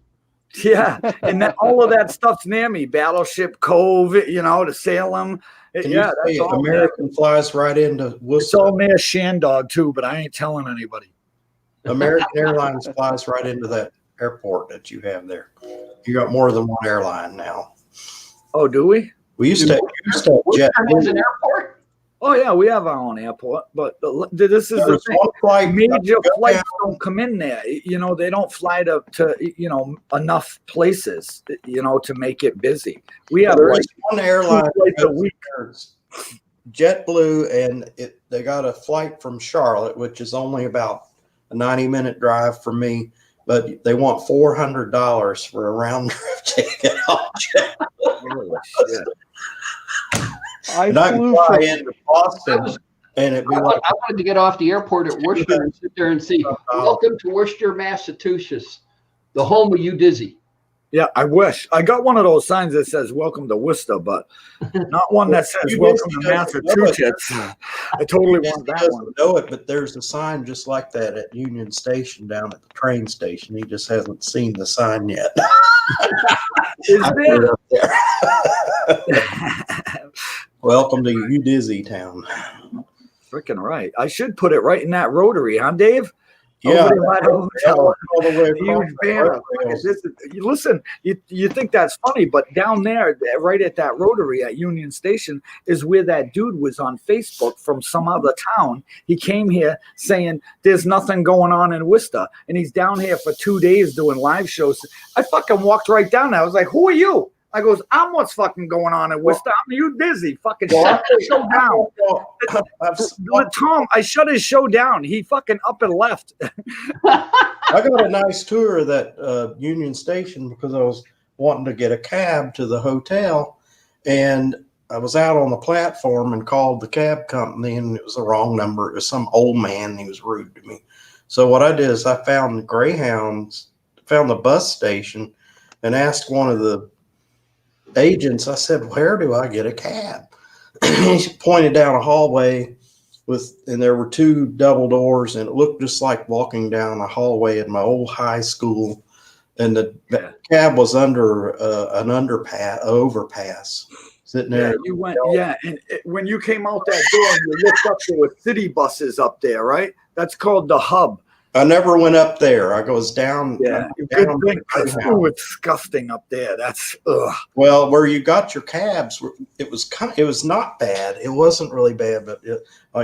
Yeah, and then all of that stuff's near me. Battleship Cove, to Salem. Can Yeah, you that's say all. American flies right into It's Worcester? all near Shandog too, but I ain't telling anybody. American Airlines flies right into that airport that you have there. You got more than one airline now. Oh, do we? We used to have Worcester has an JetBlue. airport. Oh yeah, we have our own airport, but this is There the was thing. one flight Major go flights down. don't come in there. They don't fly to enough places, to make it busy. We have There like is one 2 airline flights a that week. goes JetBlue, and they got a flight from Charlotte, which is only about a 90-minute drive from me, but they want $400 for a round trip ticket. Holy shit. And I flew can fly from into Boston, and it'd be I like wanted to get off the airport at Worcester and sit there and see, welcome to Worcester, Massachusetts, the home of you dizzy. Yeah, I wish. I got one of those signs that says "Welcome to Worcester," but not one that says You "Welcome to basically don't know it. Massachusetts." I totally He want that doesn't one. know it, but there's a sign just like that at Union Station down at the train station. He just hasn't seen the sign yet. Is I put there? it up there. Welcome to you dizzy town. Freaking right. I should put it right in that rotary, huh, Dave? Yeah, Over there by the hotel. all the way Huge across banner. the rails. Listen, you think that's funny, but down there, right at that rotary at Union Station, is where that dude was on Facebook from some other town. He came here saying there's nothing going on in Worcester, and he's down here for 2 days doing live shows. I fucking walked right down there. I was like, "Who are you?" I goes, "I'm what's fucking going on in Worcester. I'm you dizzy. Fucking shut the show down." Tom, I shut his show down. He fucking up and left. I got a nice tour of that Union Station because I was wanting to get a cab to the hotel, and I was out on the platform and called the cab company, and it was the wrong number. It was some old man, and he was rude to me. So what I did is I found the Greyhounds, found the bus station, and asked one of the agents, I said, "Where do I get a cab?" He pointed down a hallway and there were 2 double doors, and it looked just like walking down a hallway at my old high school. And the cab was under an overpass, sitting there. Yeah, you went. Yeah, and when you came out that door and you looked up, there were city buses up there, right? That's called the Hub. I never went up there. I goes down. Yeah, down good thing. Ooh, it's disgusting up there. That's Well, where you got your cabs, it was not bad. It wasn't really bad, but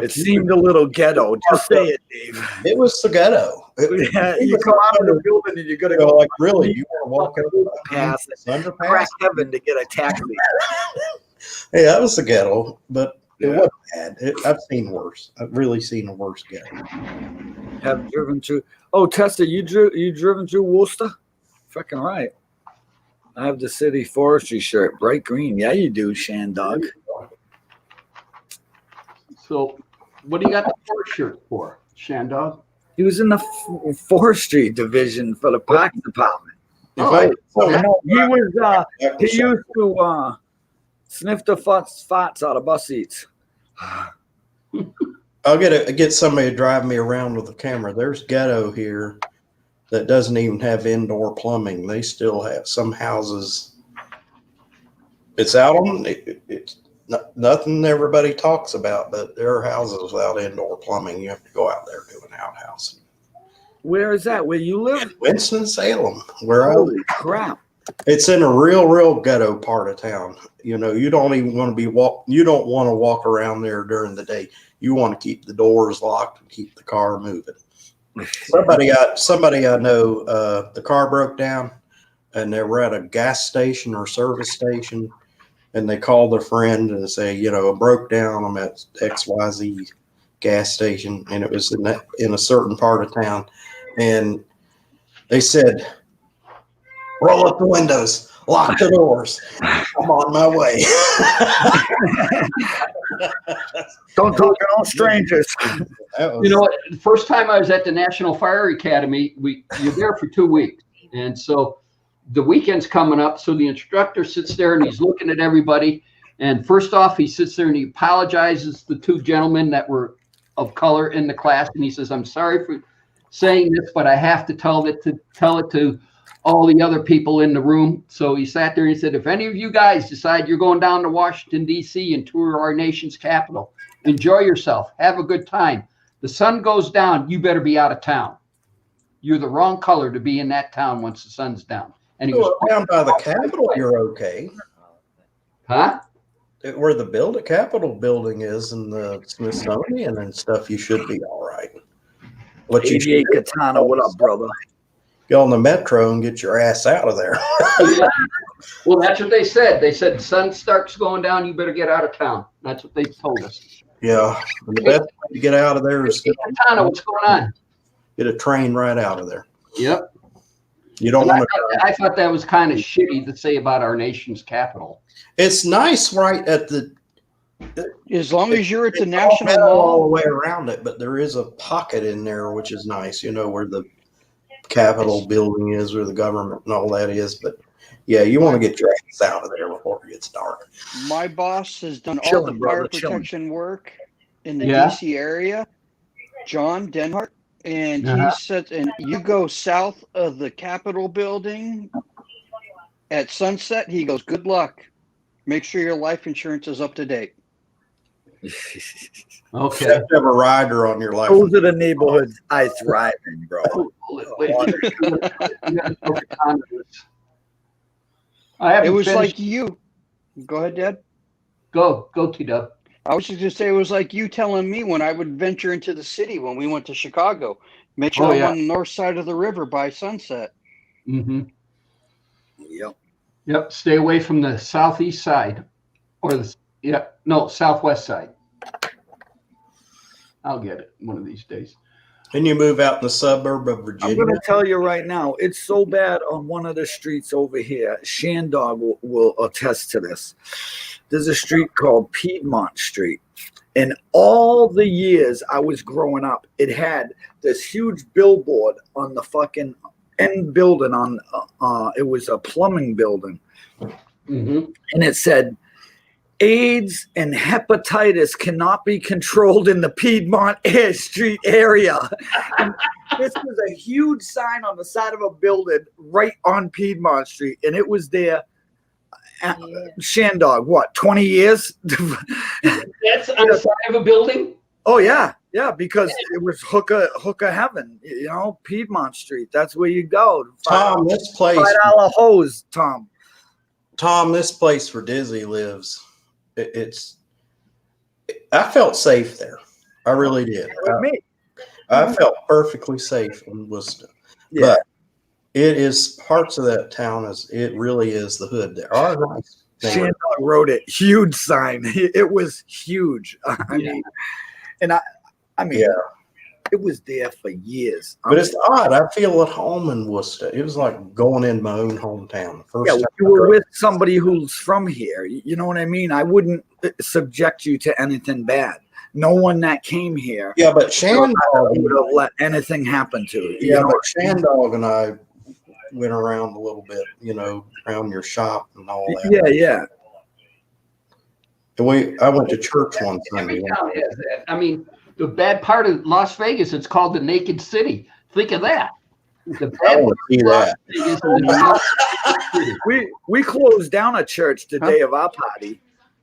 it seemed a little ghetto. Just say it, Dave. It was the ghetto. Yeah, you come out of the building and you got to go go like, really? You want to walk up past underpass? crack heaven to get a taxi. Hey, that was the ghetto, but it Yeah. wasn't bad. I've seen worse. I've really seen a worse ghetto. Have driven through. Oh, Tessa, you driven through Worcester? Fucking right. I have the city forestry shirt, bright green. Yeah, you do, Shandog. So what do you got the forest shirt for, Shandog? He was in the forestry division for the park department. If I No, he was. back to He used to sniff the farts out of bus seats. I'll get somebody to drive me around with a camera. There's ghetto here that doesn't even have indoor plumbing. They still have some houses. It's out on it's nothing everybody talks about, but there are houses without indoor plumbing. You have to go out there to an outhouse. Where is that? Where you live? Winston-Salem, where I live. Holy crap! It's in a real ghetto part of town. You know, you don't even want to you don't want to walk around there during the day. You want to keep the doors locked and keep the car moving. Somebody I know, the car broke down, and they were at a gas station or service station, and they called their friend and say, it broke down. I'm at XYZ gas station, and it was in a certain part of town, and they said, "Roll up the windows. Lock the doors. I'm on my way. Don't talk to no strangers. That was- You know what? The first time I was at the National Fire Academy, you're there for 2 weeks. And so the weekend's coming up. So the instructor sits there and he's looking at everybody. And first off, he sits there and he apologizes to 2 gentlemen that were of color in the class. And he says, I'm sorry for saying this, but I have to tell it to all the other people in the room. So he sat there and he said, if any of you guys decide you're going down to Washington, D.C. and tour our nation's capital, enjoy yourself. Have a good time. The sun goes down. You better be out of town. You're the wrong color to be in that town once the sun's down. And he was, down by the Capitol, you're okay. huh? Where the Capitol building is and the Smithsonian and stuff, you should be all right. What you 88 should Katana, what up, brother? go on the metro and get your ass out of there. Well, that's what they said. They said the sun starts going down. You better get out of town. That's what they told us. Yeah, and the best way to get out of there is Katana, what's going on? get a train right out of there. Yep. You don't And want to. I thought that was kind of shitty to say about our nation's capital. It's nice right at the. As long as you're at the it's all National metal all the Mall, way around it, but there is a pocket in there which is nice. You know where the Capitol building is, where the government and all that is. But yeah, you want to get your ass out of there before it gets dark. my boss has done all Chilling, the brother, fire chilling. protection work in the Yeah. DC area, John Denhart. And Uh-huh. he said, and you go south of the Capitol building at sunset, he goes, good luck. Make sure your life insurance is up to date. Okay. You have to have a rider on your life. Those are the neighborhoods I thrive in, bro. I haven't It was finished. like you. Go ahead, Dad. Go T-Dub. I was just going to say, it was like you telling me when I would venture into the city when we went to Chicago. Make sure Oh, I'm yeah. on the north side of the river by sunset. Mm-hmm. Yep. Yep. Stay away from the southeast side, or southwest side. I'll get it one of these days. Then you move out in the suburb of I'm Virginia. going to tell you right now, it's so bad on one of the streets over here. Shandog will attest to this. There's a street called Piedmont Street. And all the years I was growing up, it had this huge billboard on the fucking end building on, it was a plumbing building. Mm-hmm. And it said, AIDS and hepatitis cannot be controlled in the Piedmont Street area. And this was a huge sign on the side of a building right on Piedmont Street. And it was there, Shandog, what, 20 years? That's on the side of a building. Oh, yeah. Yeah, because it was hooker heaven, you know, Piedmont Street. That's where you go. Tom, this place, $5 hose, Tom. this place where Dizzy lives, I felt safe there. I really did. With me. I felt perfectly safe in Worcester. Yeah. But it is parts of that town it really is the hood there. All right. Shandog wrote it. Huge sign. It was huge. I mean, and I mean, Yeah. it was there for years. But it's odd. I feel at home in Worcester. It was like going in my own hometown. The first yeah, time you I were drove. with somebody who's from here. You know what I mean? I wouldn't subject you to anything bad. No one that came here Yeah, but Shandog, would have let anything happen to you. yeah, You know? but Shandog and I went around a little bit, around your shop and all that. Yeah. And I went to church one Sunday. Every town has that. I mean, the bad part of Las Vegas, it's called the Naked City. Think of that. The I bad want to see that. Vegas is the Naked City. We closed down a church the day of our party.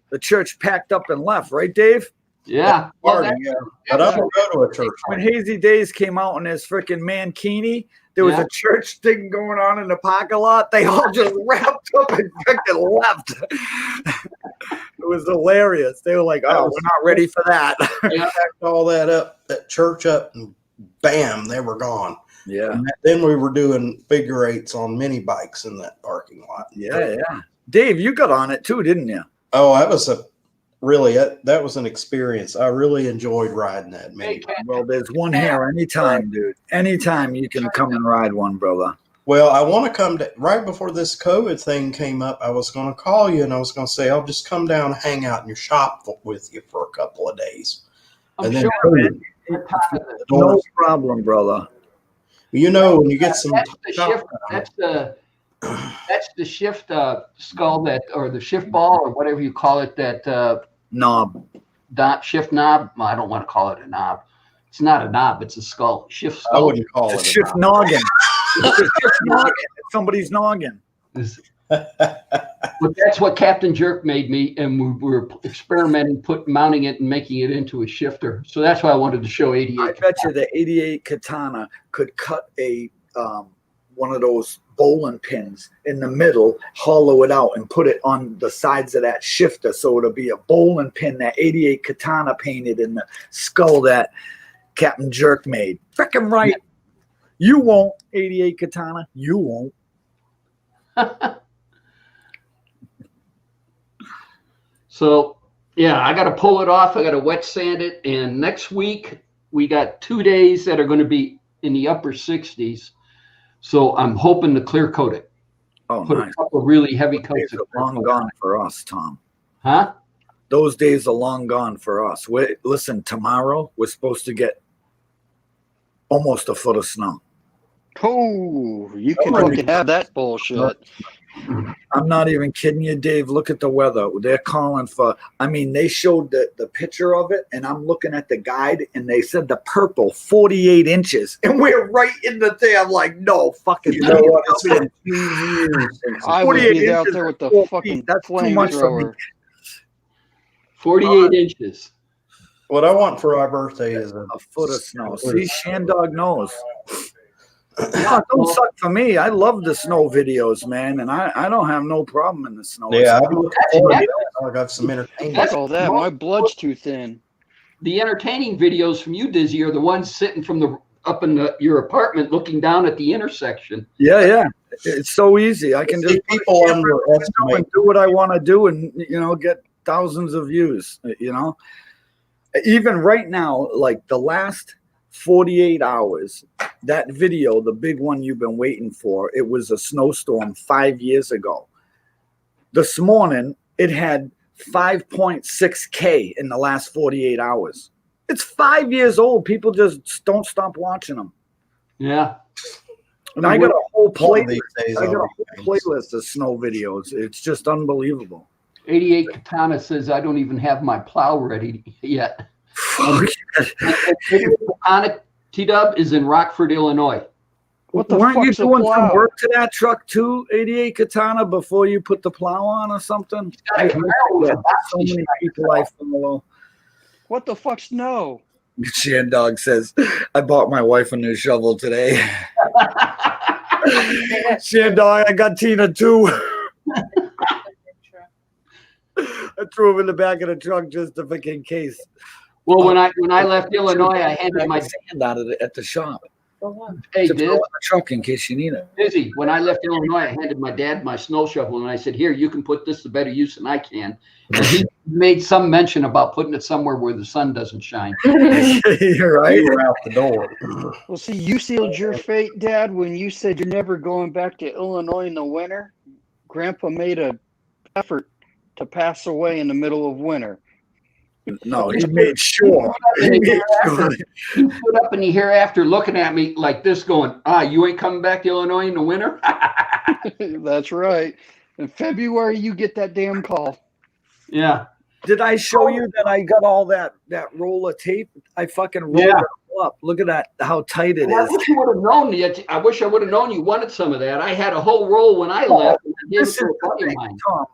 The church packed up and left, right, Dave? Yeah. Well, Party, that- yeah. But I don't go to a church. When Hazy Days came out in his freaking mankini, there was Yeah. a church thing going on in the parking lot. They all just wrapped up and freaking left. It was hilarious. They were like, "Oh, we're not ready for that." Packed all that church up, and bam, they were gone. Yeah, And then we were doing figure eights on mini bikes in that parking lot. yeah. Dave, you got on it too, didn't you? Oh, that was that was an experience. I really enjoyed riding that mini bike. Well, there's one here anytime, dude. Anytime you can come and ride one, brother. Well, I want to come to, right before this COVID thing came up. I was going to call you and I was going to say, I'll just come down and hang out in your shop with you for a couple of days. I'm And then sure the No doors, problem, brother. you know, when you get some that's the shift. That's the shift skull that, or the shift ball, or whatever you call it. That Knob. shift knob. Well, I don't want to call it a knob. It's not a knob. It's a skull. Shift I skull. wouldn't call It's it a shift knob. noggin. It's a shift noggin. It's somebody's noggin. But that's what Captain Jerk made me, and we were experimenting, mounting it and making it into a shifter. So that's why I wanted to show 88. I bet you the 88 katana could cut a one of those bowling pins in the middle, hollow it out, and put it on the sides of that shifter, so it'll be a bowling pin that 88 katana painted in the skull that Captain Jerk made. Frickin' right. You won't, 88 katana. You won't. So yeah, I got to pull it off. I got to wet sand it, and next week we got 2 days that are going to be in the upper 60s. So I'm hoping to clear coat it. Oh, Put nice. a couple of really heavy Those coats. days are long gone for us, Tom. Huh? Those days are long gone for us. Listen, tomorrow we're supposed to get almost a foot of snow. Oh, you can fucking have that bullshit. I'm not even kidding you, Dave. Look at the weather. They're calling for, they showed the picture of it, and I'm looking at the guide, and they said the purple, 48 inches. And we're right in the thing. I'm like, no, fucking. You know what? It's been 2 years since I would 48 be out inches there with is the 4 feet. fucking That's too much for me. flamethrower. 48 inches. what I want for our birthday is A foot of snow. See, Shandog knows. No, don't suck for me. I love the snow videos, man, and I don't have no problem in the snow. Yeah, I'm looking forward to that. I got some entertainment. Fuck all that. My blood's too thin. The entertaining videos from you, Dizzy, are the ones sitting from up in your apartment looking down at the intersection. Yeah. It's so easy. I can just See, people and underestimate. do what I want to do, and get thousands of views. Even right now, like the last 48 hours, that video, the big one you've been waiting for, it was a snowstorm 5 years ago. This morning, it had 5.6K in the last 48 hours. It's 5 years old. People just don't stop watching them. Yeah. And I got a whole One of playlist. these days I got a I'll whole playlist of snow videos. It's just unbelievable. 88 Katana says, I don't even have my plow ready yet. Katana T-Dub is in Rockford, Illinois. What the Weren't you fuck's a doing plow? some work to that truck too, 88 Katana, before you put the plow on or something? Got a Camaro with a So boxy many people I follow. What the fuck snow? Shandog says, I bought my wife a new shovel today. Shandog, I got Tina too. I threw him in the back of the truck just to in case. Well, when I left Illinois, I handed my sand out of it at the shop. hey To throw in Diz, the truck in case you need it. Dizzy. When I left Illinois, I handed my dad my snow shovel, and I said, "Here, you can put this to better use than I can." And he made some mention about putting it somewhere where the sun doesn't shine. You're right. You were out the door. Well, see, you sealed your fate, Dad, when you said you're never going back to Illinois in the winter. Grandpa made an effort to pass away in the middle of winter. No, he made sure. He made sure. You put up in the hereafter looking at me like this, going, you ain't coming back to Illinois in the winter? That's right. In February, you get that damn call. Yeah. Did I show you that I got all that roll of tape? I fucking rolled it all up. Look at that, how tight it Well, I is. wish you would have known. I wish I would have known you wanted some of that. I had a whole roll when I left. And I gave it This is to a the buddy of thing, mine. Tom.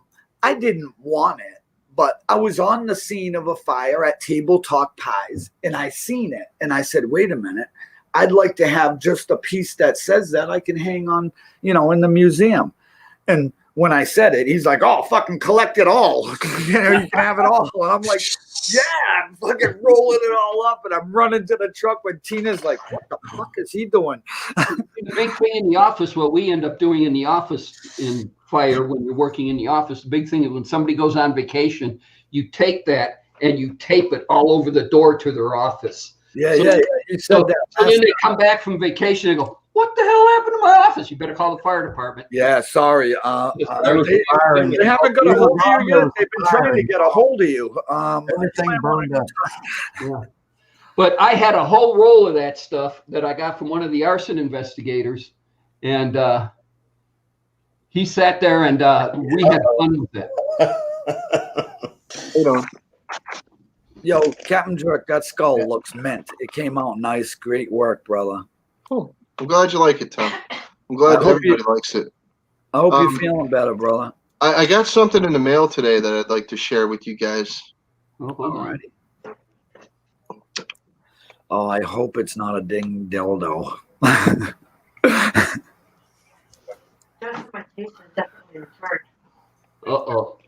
I didn't want it, but I was on the scene of a fire at Table Talk Pies, and I seen it, and I said, "Wait a minute, I'd like to have just a piece that says that I can hang on, in the museum." And when I said it, he's like, "Oh, fucking collect it all. You can have it all." And I'm like, "Yeah," I'm fucking rolling it all up, and I'm running to the truck when Tina's like, "What the fuck is he doing?" The big thing in the office, what we end up doing in the office in fire when you're working in the office, the big thing is when somebody goes on vacation, you take that and you tape it all over the door to their office. Yeah, So- yeah. You said So, that. so then they come back from vacation and go, what the hell happened to my office? You better call the fire department. Yeah, sorry. There was a fire in They haven't got a You were hold of wrong, you there yet. was They've been fire trying to in get a hold of you. Everything burned up. But I had a whole roll of that stuff that I got from one of the arson investigators, and he sat there and we had fun with it. Hold on. Yo, Captain Jerk, that skull looks mint. It came out nice. Great work, brother. Cool. I'm glad you like it, Tom. I'm glad I hope everybody likes it. I hope you're Um, feeling better, brother. I got something in the mail today that I'd like to share with you guys. Oh, hold on. Oh, I hope it's not a ding dildo. Just my taste is definitely in charge. Uh-oh.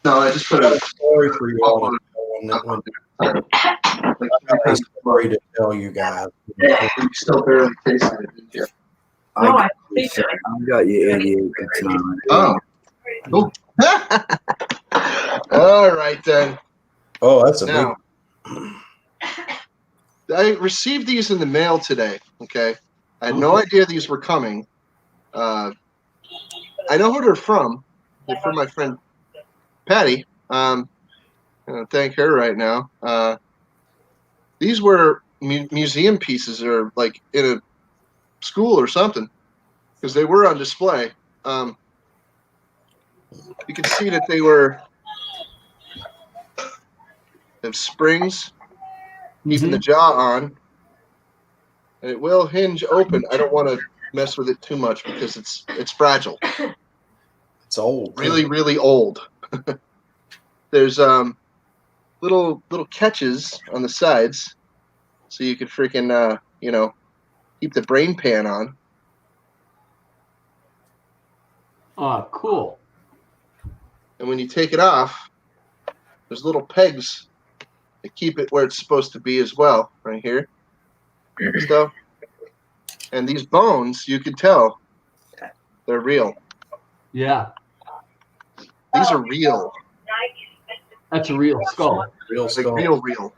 No, I just put I'm a sorry for you all that I'm sorry to tell you guys. You still barely tasted it, didn't you? No, I I think it. got you 88 Katana. Oh. Cool. All right then. Oh, that's a Now, I received these in the mail today. Okay, I had no idea these were coming. I know who they're from. They're from my friend Patty. I'm gonna thank her right now. These were museum pieces, or like in a school or something, because they were on display. You can see that they have springs, keeping the jaw on, and it will hinge open. I don't want to mess with it too much because it's fragile. It's old. Really, really old. There's little catches on the sides, so you could freaking keep the brain pan on. Oh, cool. And when you take it off, there's little pegs that keep it where it's supposed to be as well, right here. So, and these bones, you can tell they're real. Yeah, These are real. that's a real skull. Real Like skull. real.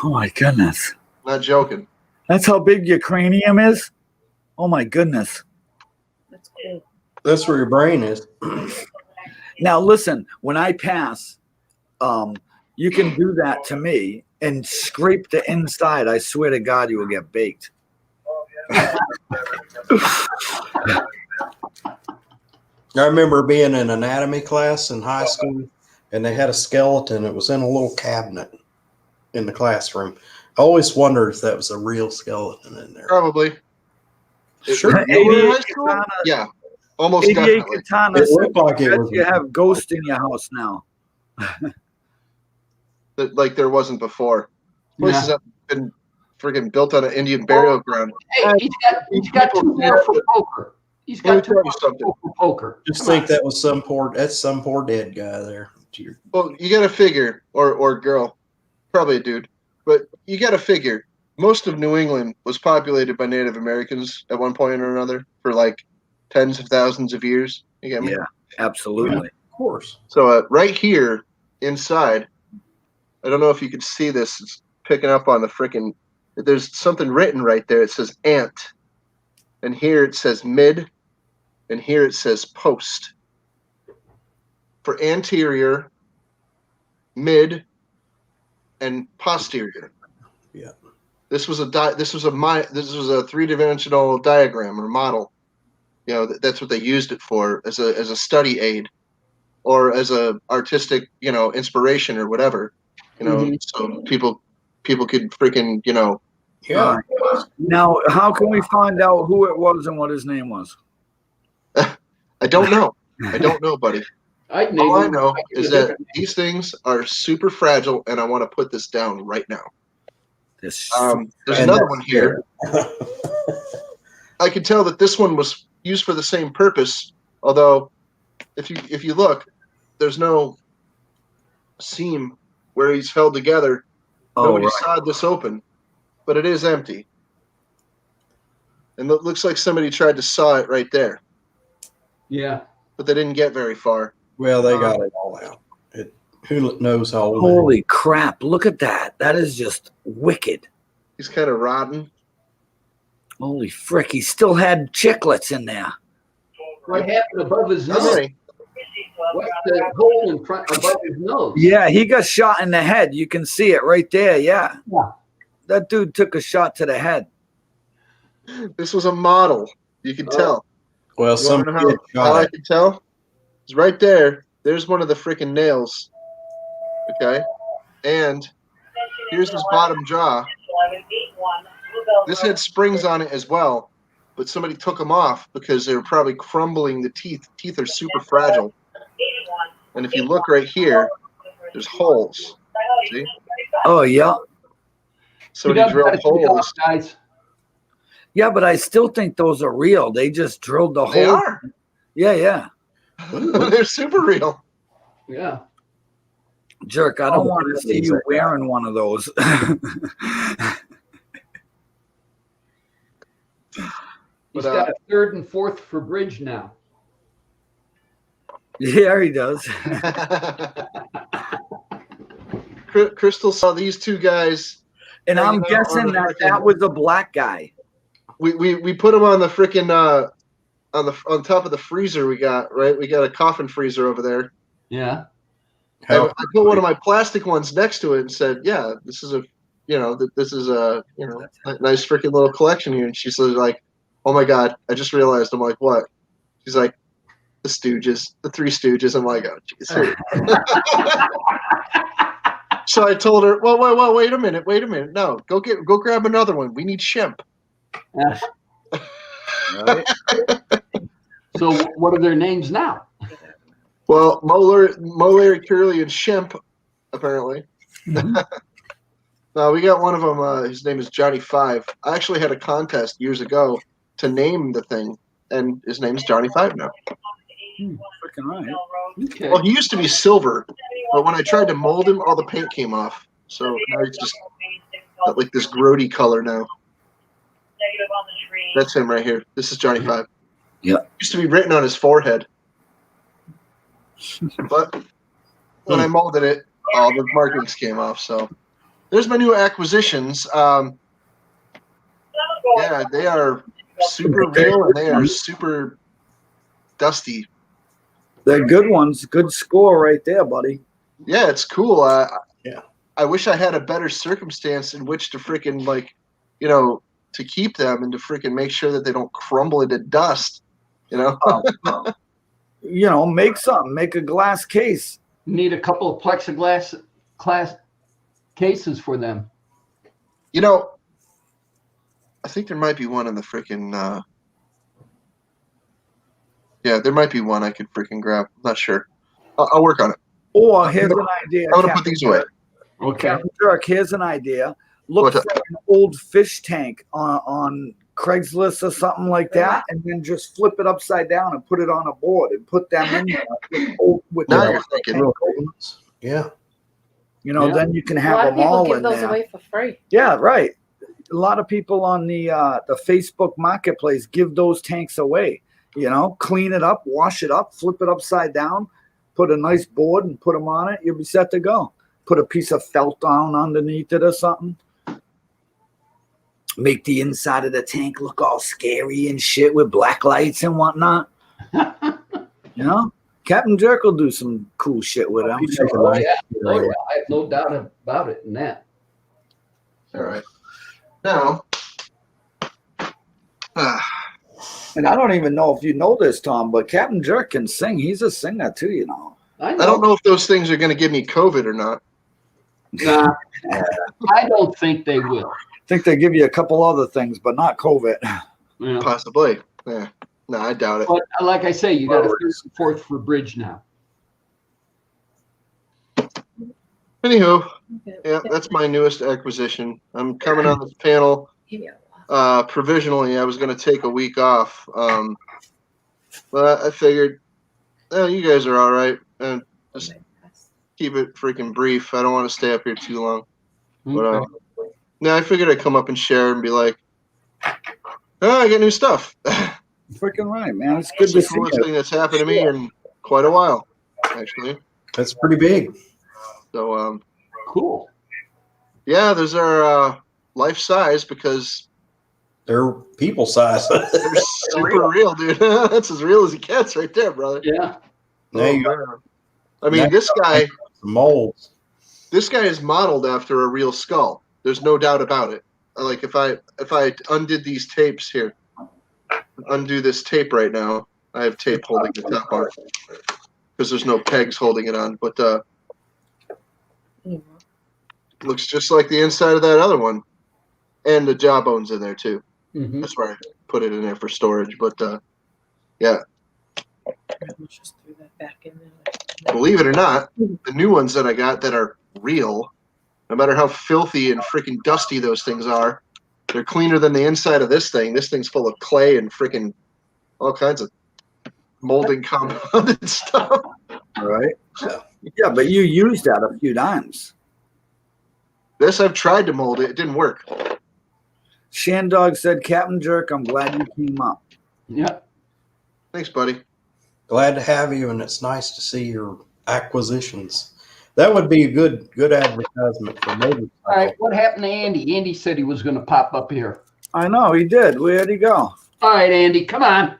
Oh my goodness. Not joking. That's how big your cranium is? Oh my goodness. That's cool. That's where your brain is. Now listen, when I pass, you can do that to me and scrape the inside. I swear to God, you will get baked. I remember being in anatomy class in high school, and they had a skeleton. It was in a little cabinet in the classroom. I always wondered if that was a real skeleton in there. Probably. Sure. You were in 88 high school? katana, Yeah, almost 88 definitely. katana. It looked like it Bet was. you have ghosts in your house now. Like there wasn't before. Places Yeah. have been freaking built on an Indian burial ground. Hey, he's got two more for poker. He's Let me got two tell you more something. for poker. Just Come think on. that was some poor dead guy there. Well, you got to figure, or girl, probably a dude, but you got to figure most of New England was populated by Native Americans at one point or another for like tens of thousands of years. You get me? Yeah, absolutely. Of course. So right here inside, I don't know if you can see this. It's picking up on the freaking. There's something written right there. It says ant, and here it says mid, and here it says post. For anterior, mid, and posterior. Yeah. This was a three-dimensional diagram or model. You know, that's what they used it for as a study aid, or as a artistic, inspiration or whatever. So people could freaking, Yeah. Now, how can we find out who it was and what his name was? I don't know. I don't know, buddy. I'd name All I him know like is a that different these things are super fragile, and I want to put this down right now. This There's And another that's one here. I could tell that this one was used for the same purpose, although if you look, there's no seam where he's held together. Nobody right. sawed this open, but it is empty. And it looks like somebody tried to saw it right there, Yeah. but they didn't get very far. Well, they got it all out. Who knows how old? Holy crap! Look at that. That is just wicked. He's kind of rotten. Holy frick! He still had chiclets in there. What happened above his nose? Really? What's the hole in front above his nose? Yeah, he got shot in the head. You can see it right there. Yeah. Yeah. That dude took a shot to the head. This was a model. You can tell. Well, You some wanna know kid how shot I it. can tell? It's right there. There's one of the freaking nails. Okay. And here's his bottom jaw. This had springs on it as well, but somebody took them off because they were probably crumbling the teeth. Teeth are super fragile. And if you look right here, there's holes. See? Oh yeah. So He he doesn't drilled gotta take holes. off, guys. Yeah, but I still think those are real. They just drilled the They hole. are. Yeah, yeah. They're super real. Yeah. Jerk, I don't Oh, want to these see things you like that. wearing one of those. He's But, got a third and fourth for bridge now. Yeah, he does. Crystal saw these two guys. And Yeah, I'm you know, guessing on the that frickin- that was a black guy. We put them on the freaking on top of the freezer we got, right? We got a coffin freezer over there. Yeah. And I put one of my plastic ones next to it and said, "Yeah, this is a, this is a, nice freaking little collection here." And she said, like, "Oh my God, I just realized." I'm like, "What?" She's like, "The Stooges, the Three Stooges." I'm like, "Oh, jeez." So I told her, "Well, wait a minute. No, go grab another one. We need Shemp." Yeah. Right? So what are their names now? Well, Larry, Curly, and Shemp, apparently. No, we got one of them. His name is Johnny Five. I actually had a contest years ago to name the thing, and his name's Johnny Five now. Freaking right. Okay. Well, he used to be silver, but when I tried to mold him, all the paint came off. So now he's just got like this grody color now. That's him right here. This is Johnny Five. Yeah. Used to be written on his forehead. But when I molded it, all the markings came off. So there's my new acquisitions. Yeah, they are super real and they are super dusty. They're good ones. Good score right there, buddy. Yeah, it's cool. Yeah. I wish I had a better circumstance in which to freaking to keep them and to freaking make sure that they don't crumble into dust. Make something. Make a glass case. You need a couple of plexiglass class cases for them. I think there might be one in the freaking. Yeah, there might be one I could freaking grab. I'm not sure. I'll work on it. Or here's an idea. I'm gonna put these away. Okay. Captain Jerk, here's an idea. Look What's for an old fish tank on Craigslist or something like that, and then just flip it upside down and put it on a board and put them in there with Now the you're thinking. tank. Yeah. Yeah. Then you can A have lot of them all people in give those there. away for free. Yeah, right. A lot of people on the Facebook Marketplace give those tanks away. Clean it up, wash it up, flip it upside down, put a nice board and put them on it. You'll be set to go. Put a piece of felt down underneath it or something. Make the inside of the tank look all scary and shit with black lights and whatnot. Captain Jerk will do some cool shit with it. I'm sure. Oh yeah. Oh yeah. I have no doubt about it in that. All right. Now. And I don't even know if you know this, Tom, but Captain Jerk can sing. He's a singer too, I don't know if those things are going to give me COVID or not. Nah, I don't think they will. I think they give you a couple other things, but not COVID. Yeah. Possibly. Yeah. No, I doubt it. But like I say, you got a third and fourth for bridge now. Anywho, yeah, that's my newest acquisition. I'm coming on this panel provisionally. I was going to take a week off. But I figured, you guys are all right. And just keep it freaking brief. I don't want to stay up here too long. But Okay. no, I figured I'd come up and share and be like, I got new stuff. Freaking right, man. It's good It's to the see coolest you. thing that's happened to me in quite a while, actually. That's pretty big. Cool. Yeah, those are life size because They're people size. They're super real, dude. That's as real as it gets right there, brother. Yeah. Now you got man. I mean, this guy some molds. is modeled after a real skull. There's no doubt about it. Like if I undid these tapes here, undo this tape right now. I have tape holding the top on because there's no pegs holding it on. But looks just like the inside of that other one, and the jawbone's in there too. Mhm. That's why I put it in there for storage. But yeah, Just threw that back in there. believe it or not, the new ones that I got that are real, no matter how filthy and freaking dusty those things are, they're cleaner than the inside of this thing. This thing's full of clay and freaking all kinds of molding compounded stuff. Right? Yeah, but you used that a few times. This I've tried to mold it. It didn't work. Shandog said, Captain Jerk, I'm glad you came up. Yeah. Thanks, buddy. Glad to have you, and it's nice to see your acquisitions. That would be a good advertisement for motorcycle. All right. What happened to Andy? Andy said he was going to pop up here. I know, he did. Where'd he go? All right, Andy, come on.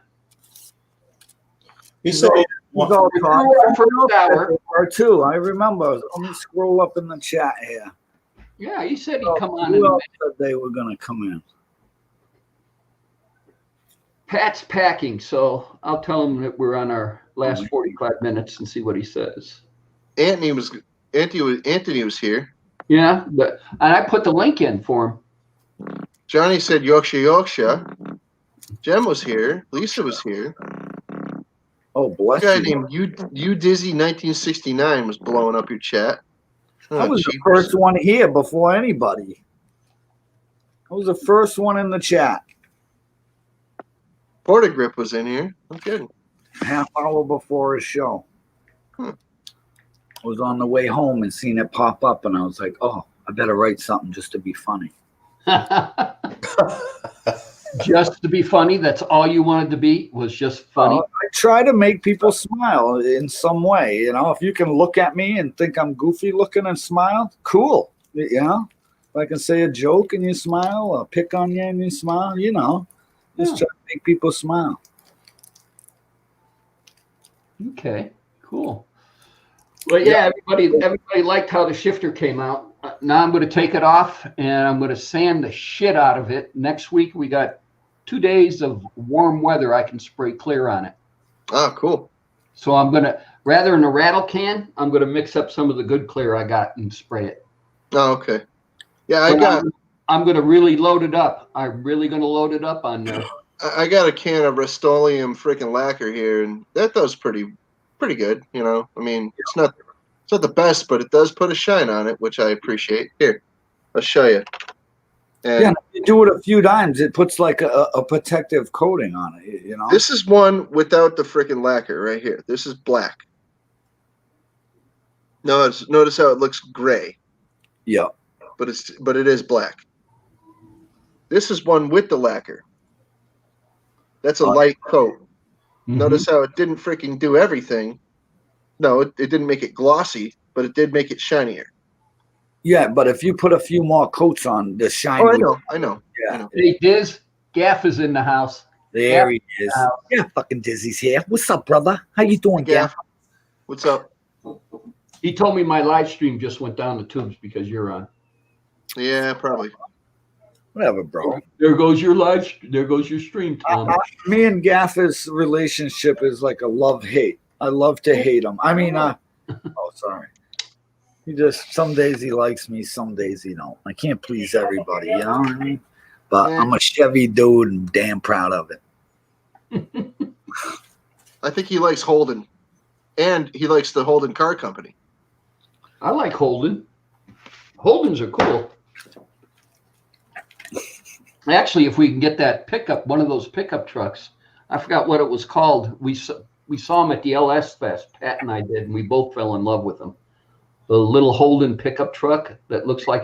He said he didn't He's want- all You're talk. through our first hour. Or two. I remember. Let me scroll up in the chat here. Yeah, he said he'd come on in Who a else minute. said they were going to come in? Pat's packing, so I'll tell him that we're on our last 45 minutes and see what he says. Anthony was here. Yeah, and I put the link in for him. Johnny said Yorkshire. Jem was here. Lisa was here. Oh, A bless guy you. named you Dizzy 1969 was blowing up your chat. I was the jeepers. first one here before anybody. I was the first one in the chat. Porta Grip was in here. I'm kidding. Half hour before his show. Hmm. I was on the way home and seen it pop up, and I was like, oh, I better write something just to be funny. Just to be funny, that's all you wanted to be, was just funny. I try to make people smile in some way. You know, if you can look at me and think I'm goofy looking and smile, cool. You know, if I can say a joke and you smile, or pick on you and you smile, you know, just Yeah. try to make people smile. Okay, cool. Well, yeah, everybody liked how the shifter came out. Now I'm going to take it off and I'm going to sand the shit out of it. Next week we got 2 days of warm weather. I can spray clear on it. Oh, cool. So I'm going to, rather than a rattle can, I'm going to mix up some of the good clear I got and spray it. Oh, okay. Yeah, I'm going to really load it up. I'm really going to load it up on there. I got a can of Rust-Oleum freaking lacquer here, and that does pretty good. You know, I mean, it's not the best, but it does put a shine on it, which I appreciate. Here, I'll show you. And Yeah, you do it a few times, it puts like a protective coating on it, you know? this is one without the freaking lacquer right here. This is black. Notice how it looks gray, Yeah. but it is black. This is one with the lacquer. That's a light coat. Mhm. Notice how it didn't freaking do everything. No, it didn't make it glossy, but it did make it shinier. Yeah, but if you put a few more coats on, the shine. Oh, I would- know, I know. Yeah, Hey, Diz, Gaff is in the house. there he is. Yeah, fucking Dizzy's here. What's up, brother? How you doing, Gaff, Gaff? what's up? He told me my live stream just went down the tubes because you're on. Yeah, probably. Whatever, bro. There goes your there goes your stream, Tom. Me and Gaff's relationship is like a love-hate. I love to hate him. I mean, oh, sorry. He just, some days he likes me, some days he don't. I can't please everybody, you know what I mean? But I'm a Chevy dude and damn proud of it. I think he likes Holden, and he likes the Holden Car Company. I like Holden. Holdens are cool. Actually, if we can get that pickup, one of those pickup trucks, I forgot what it was called. We saw them at the LS Fest, Pat and I did, and we both fell in love with them. The little Holden pickup truck that looks like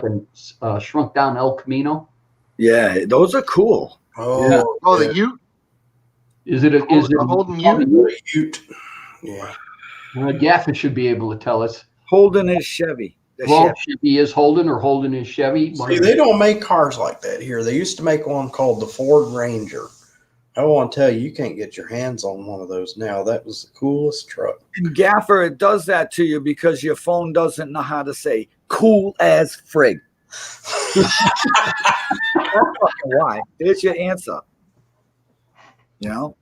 a shrunk down El Camino. Yeah, those are cool. Oh, Yeah. Oh, yeah. the Ute? Is it a Holden Ute? Ute. Yeah. Gaffa should be able to tell us. Holden is Chevy. The Well, Chevy. Chevy is Holden or Holden is Chevy. See, they don't make cars like that here. They used to make one called the Ford Ranger. I want to tell you, you can't get your hands on one of those now. That was the coolest truck. And Gaffer, it does that to you because your phone doesn't know how to say cool as frig. That's fucking why. There's your answer. You know?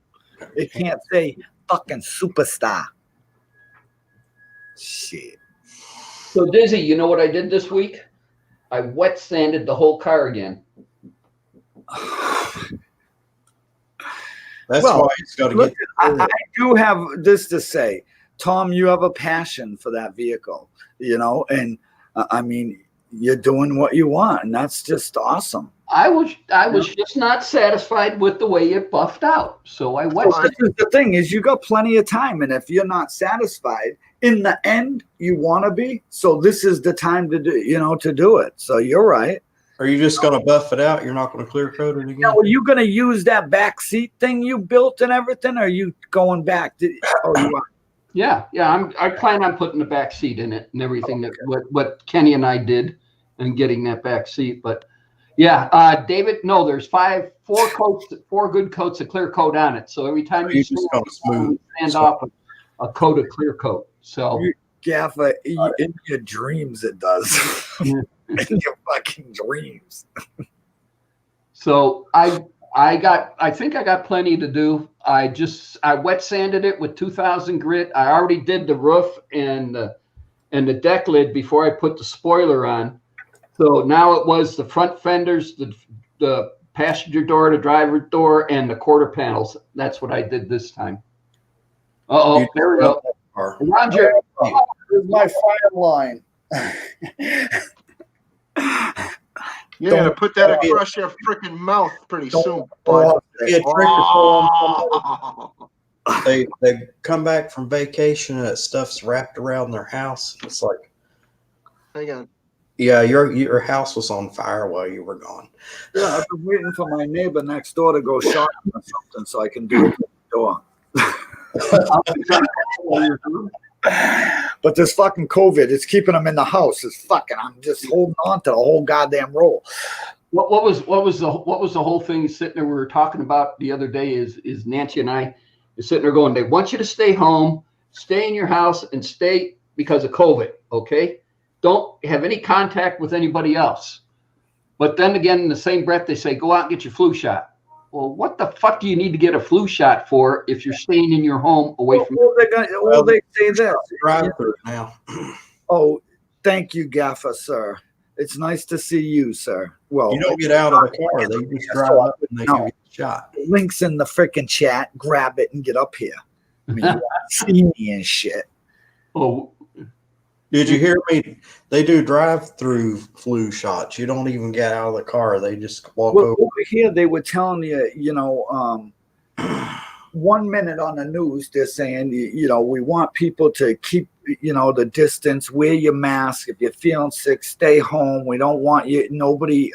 It can't say fucking superstar. Shit. So Dizzy, you know what I did this week? I wet sanded the whole car again. That's Well, why it's got to Look, get. I do have this to say. Tom, you have a passion for that vehicle, you know, and I mean, you're doing what you want, and that's just awesome. I was just not satisfied with the way it buffed out. So I wet So this is the thing is you got plenty of time, and if you're not satisfied, in the end, you want to be. So this is the time to do, you know, to do it. So you're right. Are you just going to buff it out? You're not going to clear coat it again? Now, are you going to use that back seat thing you built and everything? Or are you going back? You are. Yeah. I plan on putting the back seat in it and everything that what Kenny and I did and getting that back seat. But yeah, David, no, there's four good coats of clear coat on it. So every time you just gonna smooth. stand off a coat of clear coat. So Gaffer, in your dreams it does. In your fucking dreams. So I think I got plenty to do. I wet sanded it with 2000 grit. I already did the roof and the deck lid before I put the spoiler on. So now it was the front fenders, the passenger door, the driver door, and the quarter panels. That's what I did this time. Uh-oh, there we go. Roger. Here's my fire line. You're gonna put that across your freaking mouth pretty soon. Yeah, Oh. they come back from vacation and that stuff's wrapped around their house. It's like, Hang on. yeah, your house was on fire while you were gone. Yeah, I've been waiting for my neighbor next door to go shopping or something so I can do it at the door. But this fucking COVID, it's keeping them in the house. It's fucking. I'm just holding on to the whole goddamn roll. What was the whole thing sitting there we were talking about the other day is Nancy and I is sitting there going, they want you to stay home, stay in your house, and stay because of COVID. Okay, don't have any contact with anybody else. But then again, in the same breath, they say go out and get your flu shot. Well, what the fuck do you need to get a flu shot for if you're staying in your home away from? They say this. Drive through now. Oh, thank you, Gaffer, sir. It's nice to see you, sir. Well, You don't get out of the car. They just drive up and they give you a shot. links in the freaking chat. Grab it and get up here. I mean, you want to see me and shit. Oh, Did you hear me? They do drive-through flu shots. You don't even get out of the car. They just walk Well, over. over here, they were telling you, 1 minute on the news, they're saying, we want people to keep, the distance, wear your mask. If you're feeling sick, stay home. We don't want nobody,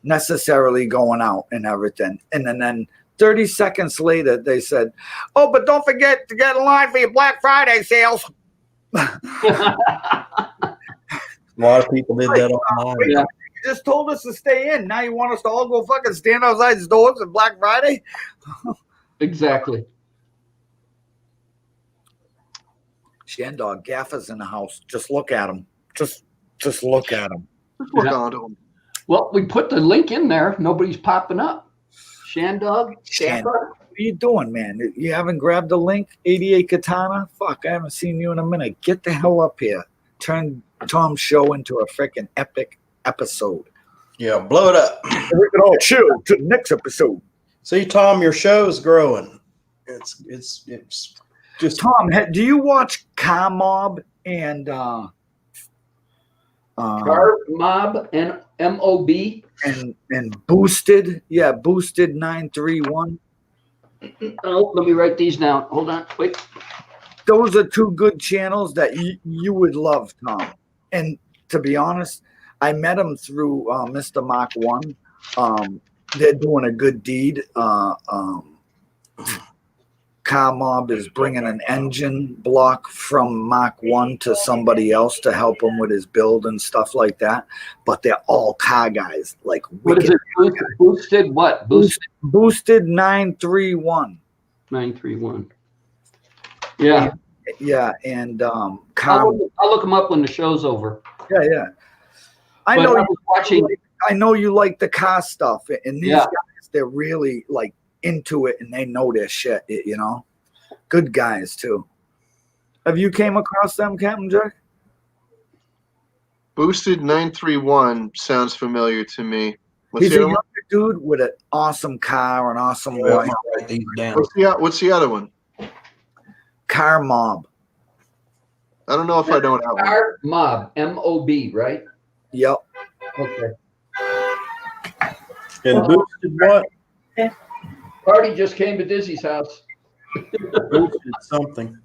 necessarily going out and everything. And then 30 seconds later, they said, oh, but don't forget to get in line for your Black Friday sales. A lot of people did that online. Yeah. You just told us to stay in. Now you want us to all go fucking stand outside the doors on Black Friday? exactly. Shandog, Gaffer's in the house. Just look at him. Just look at him. Let's look Yeah. on to him. Well, we put the link in there. Nobody's popping up. Shandog. Shandog. What are you doing, man? You haven't grabbed the link? 88 Katana? Fuck, I haven't seen you in a minute. Get the hell up here. Turn Tom's show into a freaking epic episode. Yeah, blow it up. We can all chill to the next episode. See, Tom, your show is growing. It's just Tom, do you watch Car Mob and Car Mob and MOB. and Boosted? Yeah, Boosted 931. Oh, let me write these down. Hold on. Wait. Those are two good channels that you would love, Tom. And to be honest, I met them through Mr. Mark 1. They're doing a good deed. Car Mob is bringing an engine block from Mach 1 to somebody else to help him with his build and stuff like that. But they're all car guys, like What is wicked. it? Boosted what? Boosted 931. 931. Yeah. Yeah, and I'll Car. look them up when the show's over. Yeah. I But know. I was watching. I know you like the car stuff, and these Yeah. guys, they're really like into it, and they know their shit. You know, good guys too. Have you came across them, Captain Jack? Boosted 931 sounds familiar to me. What's He's the a other one? younger dude with an awesome car, an awesome Well, I'm wife. gonna write these down. What's the other one? Car Mob. I don't know if I know that one. Car Mob, MOB, right? Yep. Okay. And boosted what? Party just came to Dizzy's house. Boosted something.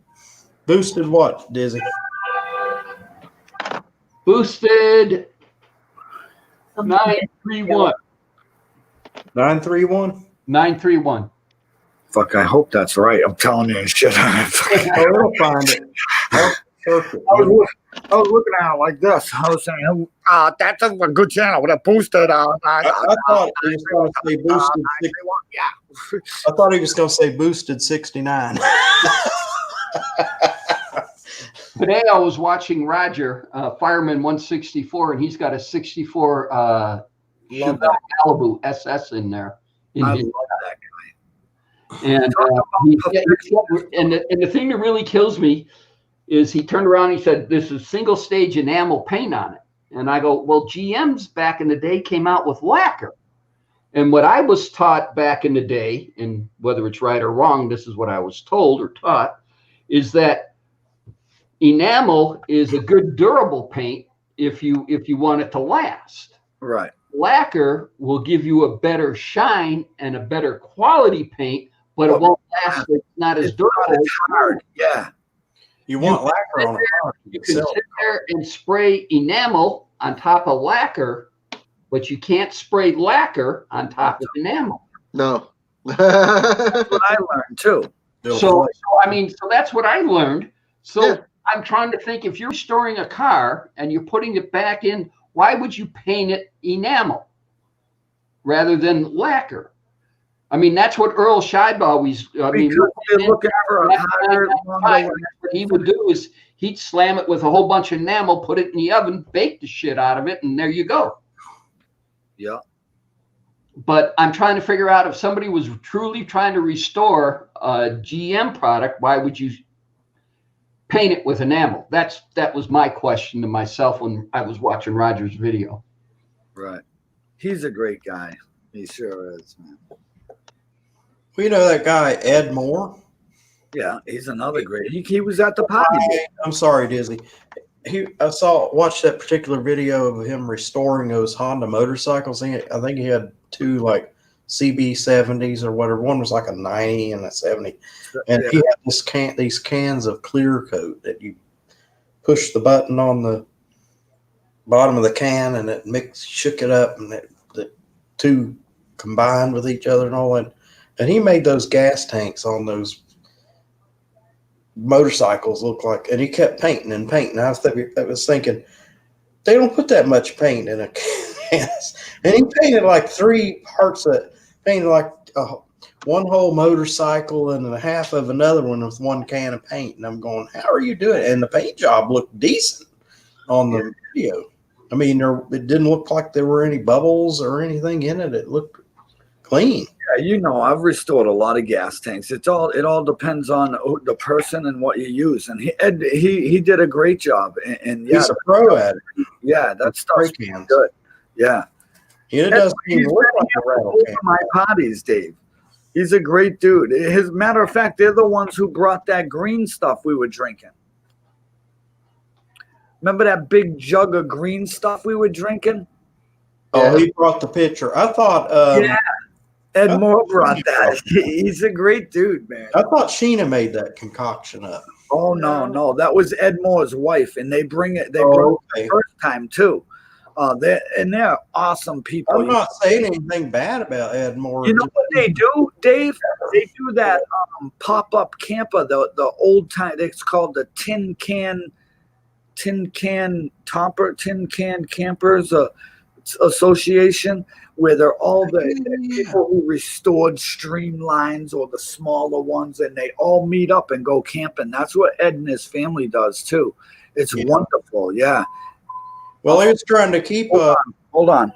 Boosted what, Dizzy? Boosted 931. 931? 931. Fuck, I hope that's right. I'm telling you shit. I Oh, it'll find it. Oh, perfect. was looking at it like this. I was saying, that's a good channel with a boosted. I thought he was going to say boosted. Yeah. I thought he was going to say boosted 69. Today I was watching Roger, Fireman 164, and he's got a 64 Love Chevelle that. Malibu SS in there. I his- love that. And the thing that really kills me is he turned around and he said, "This is single stage enamel paint on it." And I go, "Well, GM's back in the day came out with lacquer." And what I was taught back in the day, and whether it's right or wrong, this is what I was told or taught, is that enamel is a good durable paint if you want it to last. Right. Lacquer will give you a better shine and a better quality paint, but it won't last. It's not as It's durable. not as hard. Yeah. You want lacquer on a car. You can sit there and spray enamel on top of lacquer, but you can't spray lacquer on top of enamel. No. That's what I learned too. So that's what I learned. So Yeah. I'm trying to think, if you're storing a car and you're putting it back in, why would you paint it enamel rather than lacquer? I mean, that's what Earl Scheib always. Because they're looking for a higher, longer what he would do is he'd slam it with a whole bunch of enamel, put it in the oven, bake the shit out of it, and there you go. Yeah. But I'm trying to figure out, if somebody was truly trying to restore a GM product, why would you paint it with enamel? That was my question to myself when I was watching Roger's video. Right. He's a great guy. He sure is, man. Well, you know that guy, Ed Moore? Yeah, he's another great. He was at the party. I'm sorry, Dizzy. Watched that particular video of him restoring those Honda motorcycles. I think he had two like CB70s or whatever. One was like a 90 and a 70. And he had these cans of clear coat that you push the button on the bottom of the can and it shook it up, and the two combined with each other and all that. And he made those gas tanks on those motorcycles look like, and he kept painting and painting. I was thinking, they don't put that much paint in a can. And he painted like three parts that painted like one whole motorcycle and a half of another one with one can of paint. And I'm going, how are you doing it? And the paint job looked decent on the video. I mean, it didn't look like there were any bubbles or anything in it. It looked clean. Yeah, you know, I've restored a lot of gas tanks. It all depends on the person and what you use. And he did a great job. And yeah, He's a pro at it. yeah, that stuff's Spray cans. good. Yeah. It doesn't even look like a rattle Over can. my parties, Dave. He's a great dude. As a matter of fact, they're the ones who brought that green stuff we were drinking. Remember that big jug of green stuff we were drinking? Oh, he brought the picture. I thought. Ed Moore brought that. He's a great dude, man. I thought Sheena made that concoction up. Oh no, that was Ed Moore's wife, and they bring it. They Oh, brought it okay. the first time too. They're awesome people. I'm not saying anything bad about Ed Moore. You know what they do, Dave? They do that pop-up camper, the old time. It's called the Tin Can Campers Association, where they're all the people who restored streamlines or the smaller ones, and they all meet up and go camping. That's what Ed and his family does too. It's wonderful. Yeah. Well, he was trying to keep. Hold on.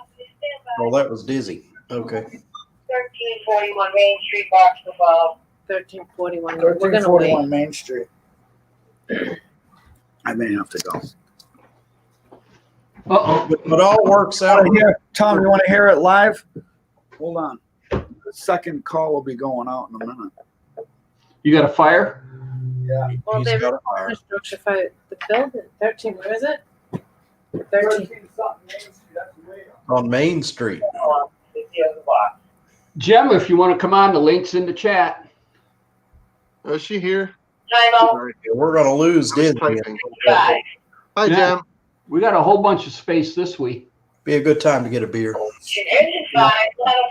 Well, that was Dizzy. Okay. 1341 Main Street, box above. 1341. We're gonna wait. 1341 Main Street. I may have to go. Uh-oh. It all works out. Tom, you want to hear it live? Hold on. The second call will be going out in a minute. You got a fire? Yeah. Well, He's they got a fire. electrify the building. 13. Where is it? 13. On Main Street. Jem, if you want to come on, the link's in the chat. Oh, is she here? Time out. We're going to lose I was Dizzy. typing. 5. Hi, Yeah. Jem. We got a whole bunch of space this week. Be a good time to get a beer. Engine 5, level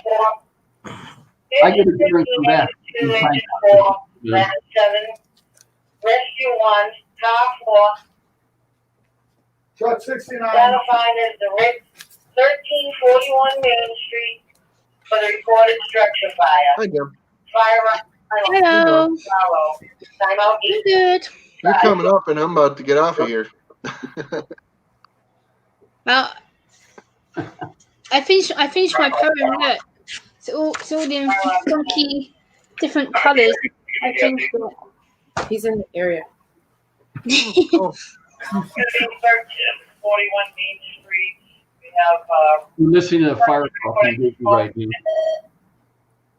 4. I get a drink from that. Engine 4, level 7. Rescue 1, car 4. Truck 69. Identified as the Rick 1341 Main Street for the reported structure fire. Hi, Jem. Fire. Hello. Time out. I'm good. You're coming up, and I'm about to get off of here. Well, I finished my poem. Look, it's all in funky, different colours. I finished it. He's in the area. Oh, 1341 Main Street. We have We're listening to the fire call from Dizzy right now.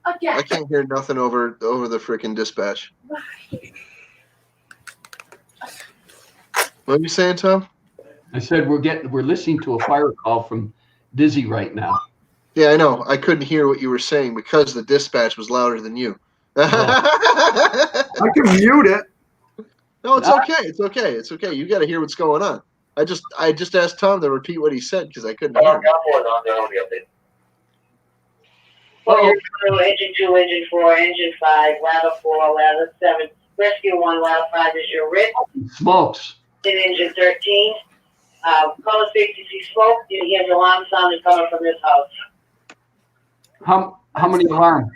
I can't hear nothing over the freaking dispatch. What are you saying, Tom? I said we're listening to a fire call from Dizzy right now. Yeah, I know. I couldn't hear what you were saying because the dispatch was louder than you. I can mute it. No, it's okay. It's okay. It's okay. You got to hear what's going on. I just asked Tom to repeat what he said because I couldn't hear him. Engine 2, Engine 4, Engine 5, ladder 4, ladder 7. Rescue 1, ladder 5 is your Rick. Smokes. In Engine 13. Caller speaks to see smoke. You hear the alarm sound is coming from this house. How many alarms?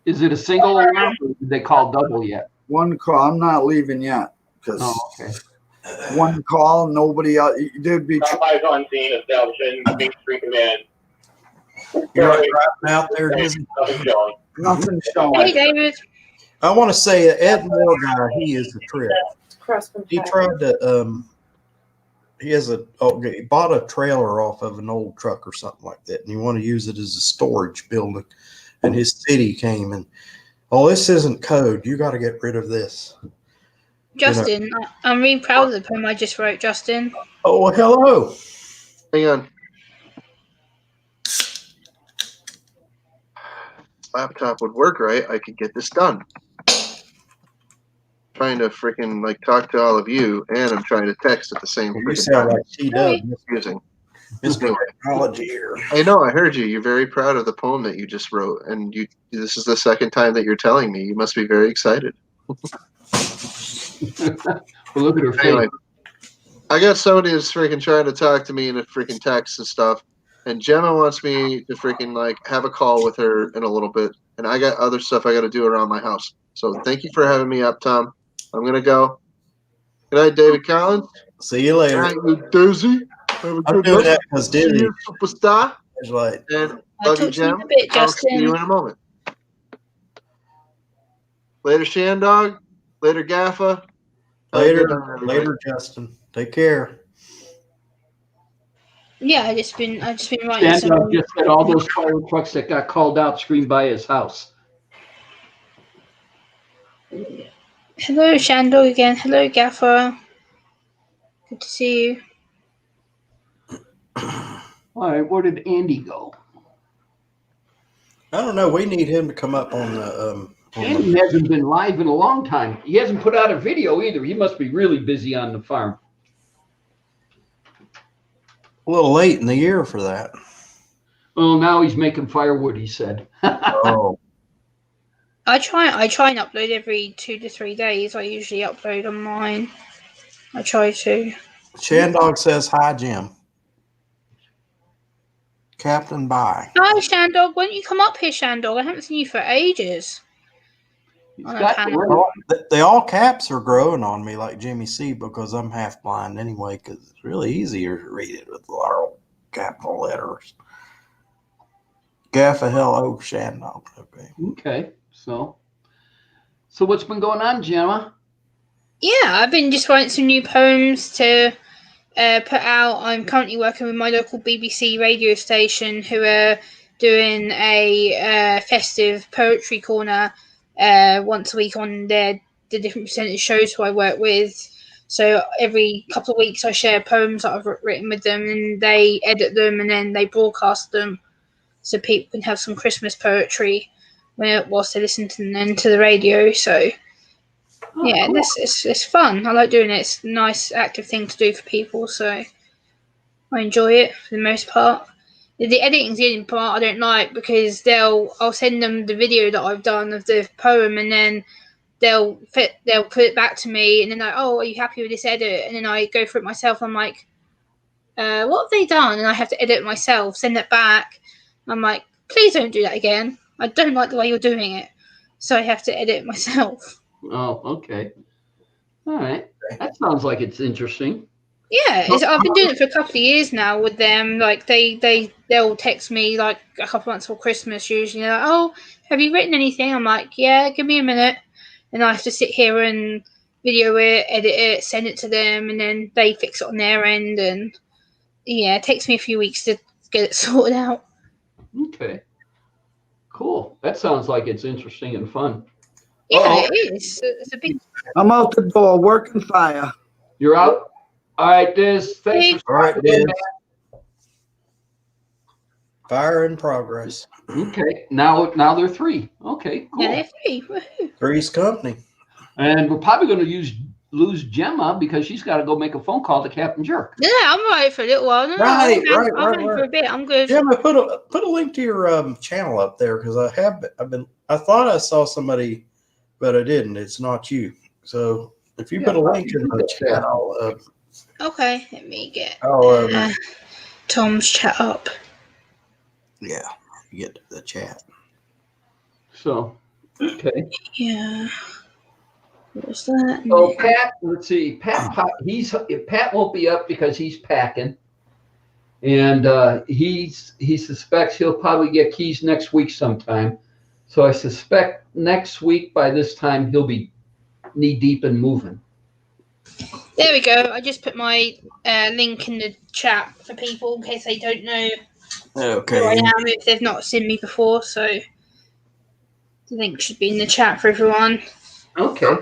Is it a single alarm or did they call double yet? One call. I'm not leaving yet because Oh, okay. one call, nobody else. There'd be. Eyes on scene, establishing Main Street command. You're driving out there, Dizzy. Nothing showing. Nothing Hey, showing. David. I want to say Ed Moore guy, he is a trip. Cross He tried to he bought a trailer off of an old truck or something like that, and he wanted to use it as a storage building. And his city came and, oh, this isn't code. You got to get rid of this. Justin, I'm really proud of the poem I just wrote, Justin. Oh, well, hello. Hang on. Laptop would work right. I could get this done. Trying to freaking talk to all of you, and I'm trying to text at the same You freaking sound time. like she does. Confusing. Mr. Technology here. I know. I heard you. You're very proud of the poem that you just wrote, and this is the second time that you're telling me. You must be very excited. Well, look at her face. Anyway, I got somebody that's freaking trying to talk to me in a freaking text and stuff, and Gemma wants me to freaking have a call with her in a little bit, and I got other stuff I got to do around my house. So thank you for having me up, Tom. I'm gonna go. Good night, David Collins. See you Good later. night, you Dizzy. Have a I'm good doing night. that because See Dizzy you, superstar. is like, And I'll love you, talk to you in Gem. a bit, I'll see Justin. you in a moment. Later, Shandog. Later, Gaffa. later, Justin. Take care. Yeah, I just been writing Stand up some. just said all those fire trucks that got called out screamed by his house. Hello, Shandor again. Hello, Gaffer. Good to see you. All right, where did Andy go? I don't know. We need him to come up on the. Andy hasn't been live in a long time. He hasn't put out a video either. He must be really busy on the farm. A little late in the year for that. Well, now he's making firewood, he said. Oh, I try and upload every 2 to 3 days. I usually upload on mine. I try to. Shandog says hi, Jim. Captain, bye. Hi, Shandog. Why don't you come up here, Shandog? I haven't seen you for ages. He's On a got panel. They all caps are growing on me like Jimmy C because I'm half blind anyway. Because it's really easier to read it with large capital letters. Gaffa hello Shandog. Okay. Okay, so what's been going on, Gemma? Yeah, I've been just writing some new poems to put out. I'm currently working with my local BBC radio station who are doing a festive poetry corner once a week on the different percentage shows who I work with. So every couple of weeks I share poems that I've written with them, and they edit them and then they broadcast them so people can have some Christmas poetry whilst they listen to the radio. So yeah, it's fun. I like doing it. It's a nice active thing to do for people, so I enjoy it for the most part. The editing's the only part I don't like because I'll send them the video that I've done of the poem, and then they'll put it back to me, and then like, oh, are you happy with this edit? And then I go through it myself. I'm like, what have they done? And I have to edit it myself, send it back. I'm like, please don't do that again. I don't like the way you're doing it, so I have to edit it myself. Oh, okay. All right. That sounds like it's interesting. Yeah, I've been doing it for a couple of years now with them. Like they'll text me like a couple months before Christmas usually. They're like, oh, have you written anything? I'm like, yeah, give me a minute. And I have to sit here and video it, edit it, send it to them, and then they fix it on their end. And yeah, it takes me a few weeks to get it sorted out. Okay. Cool. That sounds like it's interesting and fun. Yeah, Uh-oh. it is. It's a big. I'm out the door, working fire. You're out? All right, Diz. Thanks for All right, stopping in, Diz. Fire in progress. man. Okay. Now they're 3. Okay, cool. Yeah, they're free. Woohoo. Three's company. And we're probably going to lose Gemma because she's got to go make a phone call to Captain Jerk. Yeah, I'm right for a little while. No, Right, I'm right. for a bit. I'm good. Jim, I put a link to your channel up there because I thought I saw somebody, but I didn't. It's not you. So if you put a link in the chat, Okay, let me get I'll Tom's chat up. yeah, get to the chat. So, okay. Yeah. What was that? So Pat, let's see. Pat won't be up because he's packing, and he suspects he'll probably get keys next week sometime. So I suspect next week by this time he'll be knee deep in moving. There we go. I just put my link in the chat for people in case they don't know who I Okay. am if they've not seen me before. So the link should be in the chat for everyone. Okay.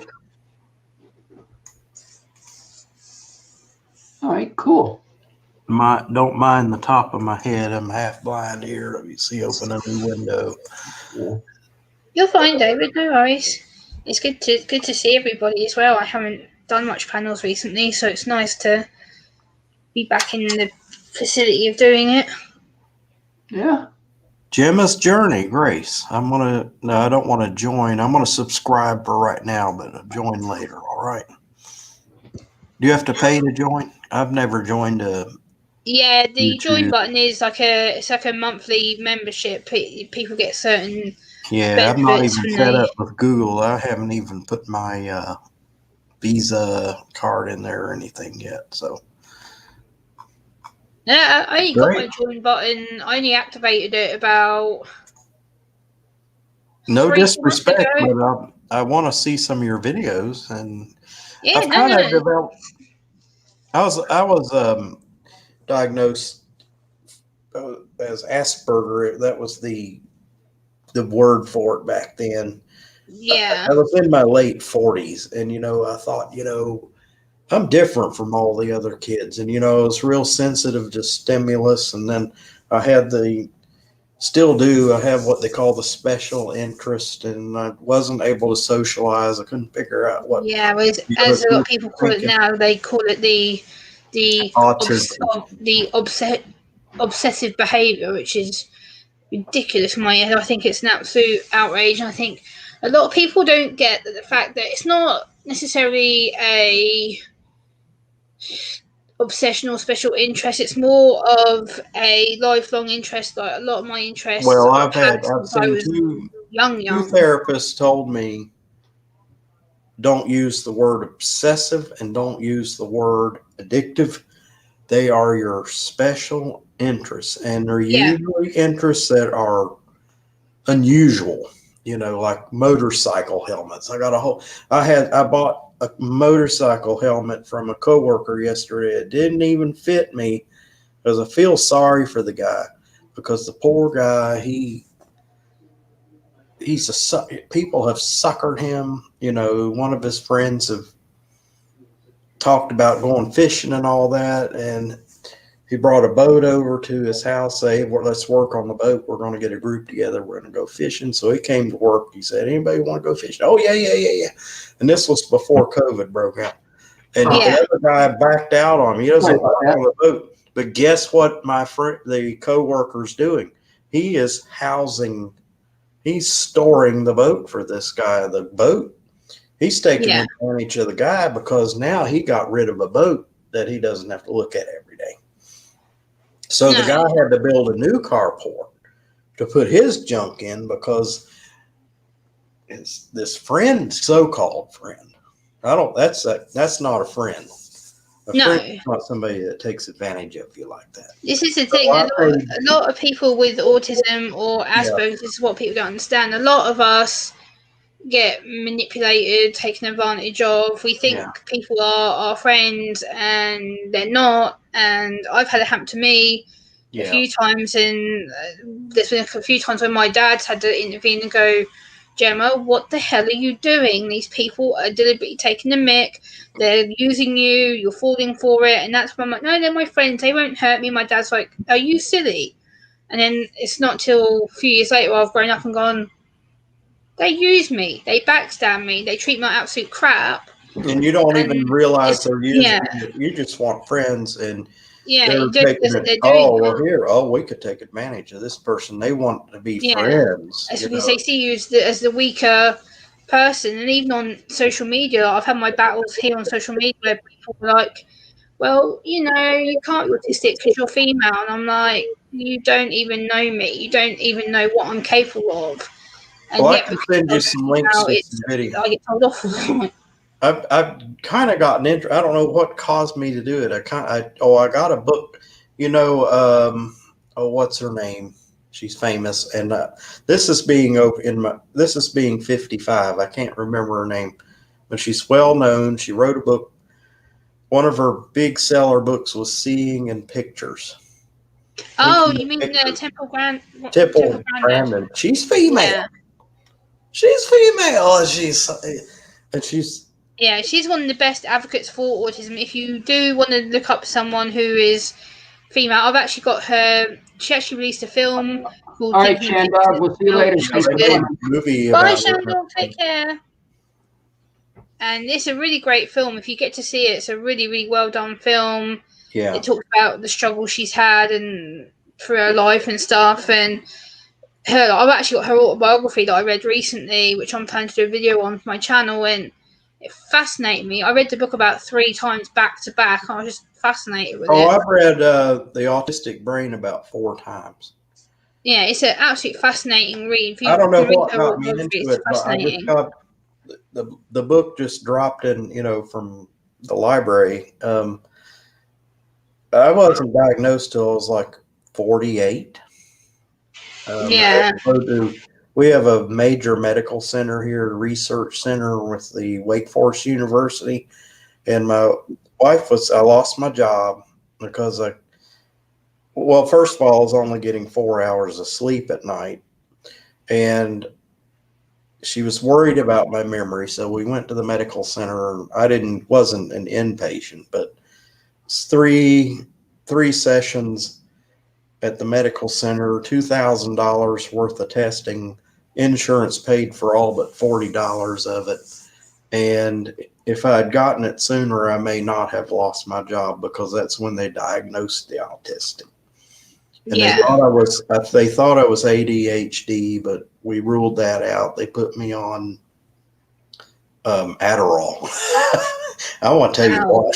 All right. Cool. Don't mind the top of my head. I'm half blind here. Let me see. Open a new window. You're fine, David. No worries. It's good to see everybody as well. I haven't done much panels recently, so it's nice to be back in the facility of doing it. Yeah. Gemma's Journey, Grace. I don't want to join. I'm gonna subscribe for right now, but I'll join later. All right. Do you have to pay to join? I've never joined a. Yeah, the YouTube. join button is like a monthly membership. People get certain. Yeah, I'm not benefits even from set the- up with Google. I haven't even put my Visa card in there or anything yet. So Yeah, I only got my Great. join button. I only activated it about. no 3 months disrespect, ago. but I want to see some of your videos, and Yeah, I've no, kind of no. developed. I was diagnosed as Asperger. That was the word for it back then. Yeah. I was in my late 40s, and I thought, I'm different from all the other kids, and I was real sensitive to stimulus, and then I had still do. I have what they call the special interest, and I wasn't able to socialize. I couldn't figure out what. Yeah, as a lot of people call it now, they call it the the Autism. obsessive behavior, which is ridiculous in my head. I think it's an absolute outrage. And I think a lot of people don't get the fact that it's not necessarily a obsession or special interest. It's more of a lifelong interest. Like a lot of my interests. Well, I've since I seen was two young. therapists told me don't use the word obsessive and don't use the word addictive. They are your special interests, and they're usually interests that are unusual, like motorcycle helmets. I bought a motorcycle helmet from a coworker yesterday. It didn't even fit me because I feel sorry for the guy, because the poor guy, people have suckered him. One of his friends have talked about going fishing and all that, and he brought a boat over to his house. Say, well, let's work on the boat. We're going to get a group together. We're going to go fishing. So he came to work. He said, anybody want to go fishing? Oh, yeah. And this was before COVID broke out. And the other guy backed out on him. He doesn't work on the boat. But guess what the co-worker's doing? He is he's storing the boat for this guy. The boat. He's taking advantage of the guy because now he got rid of a boat that he doesn't have to look at every day. So the guy had to build a new carport to put his junk in because it's this so-called friend. That's not a friend. Friend is not somebody that takes advantage of you like that. This is the thing. A lot of people with autism or Asperger's, this is what people don't understand. A lot of us get manipulated, taken advantage of. We think people are our friends and they're not. And I've had it happen to me a few times, and there's been a few times when my dad's had to intervene and go, Gemma, what the hell are you doing? These people are deliberately taking the mick. They're using you. You're falling for it. And that's when I'm like, no, they're my friends. They won't hurt me. My dad's like, are you silly? And then it's not till a few years later I've grown up and gone, they use me. They backstab me. They treat me like absolute crap. And you don't even realize they're using you. You just want friends, and they're we could take advantage of this person. They want to be friends. They see you as the weaker person. And even on social media, I've had my battles here on social media where people are like, well, you can't be autistic because you're female. And I'm like, you don't even know me. You don't even know what I'm capable of. And I can send you some links to some videos. I get told off. I've kind of gotten into. I don't know what caused me to do it. I got a book. What's her name? She's famous, and this is being 55. I can't remember her name, but she's well known. She wrote a book. One of her big seller books was Seeing in Pictures. Oh, you mean Temple Grandin? Temple Grandin. She's female. Yeah. She's female, and she's one of the best advocates for autism. If you do want to look up someone who is female, I've actually got her. She actually released a film called. All right, Shandog, we'll see you later. Bye, Shandog. Take care. And it's a really great film. If you get to see it, it's a really, really well done film. Yeah. It talks about the struggle she's had and through her life and stuff. And I've actually got her autobiography that I read recently, which I'm planning to do a video on for my channel, and it fascinated me. I read the book about 3 times back to back. I was just fascinated with it. I've read The Autistic Brain about 4 times. Yeah, it's an absolutely fascinating read. I don't know what got me into it, but I just got the book just dropped in, from the library. I wasn't diagnosed till I was like 48. We have a major medical center here, a research center with the Wake Forest University. And my wife I lost my job because first of all, I was only getting 4 hours of sleep at night. And she was worried about my memory. So we went to the medical center. Wasn't an inpatient, but it's three sessions at the medical center, $2,000 worth of testing. Insurance paid for all but $40 of it. And if I had gotten it sooner, I may not have lost my job because that's when they diagnosed the autistic. And Yeah. they thought I was ADHD, but we ruled that out. They put me on Adderall. I want to tell you Wow. what.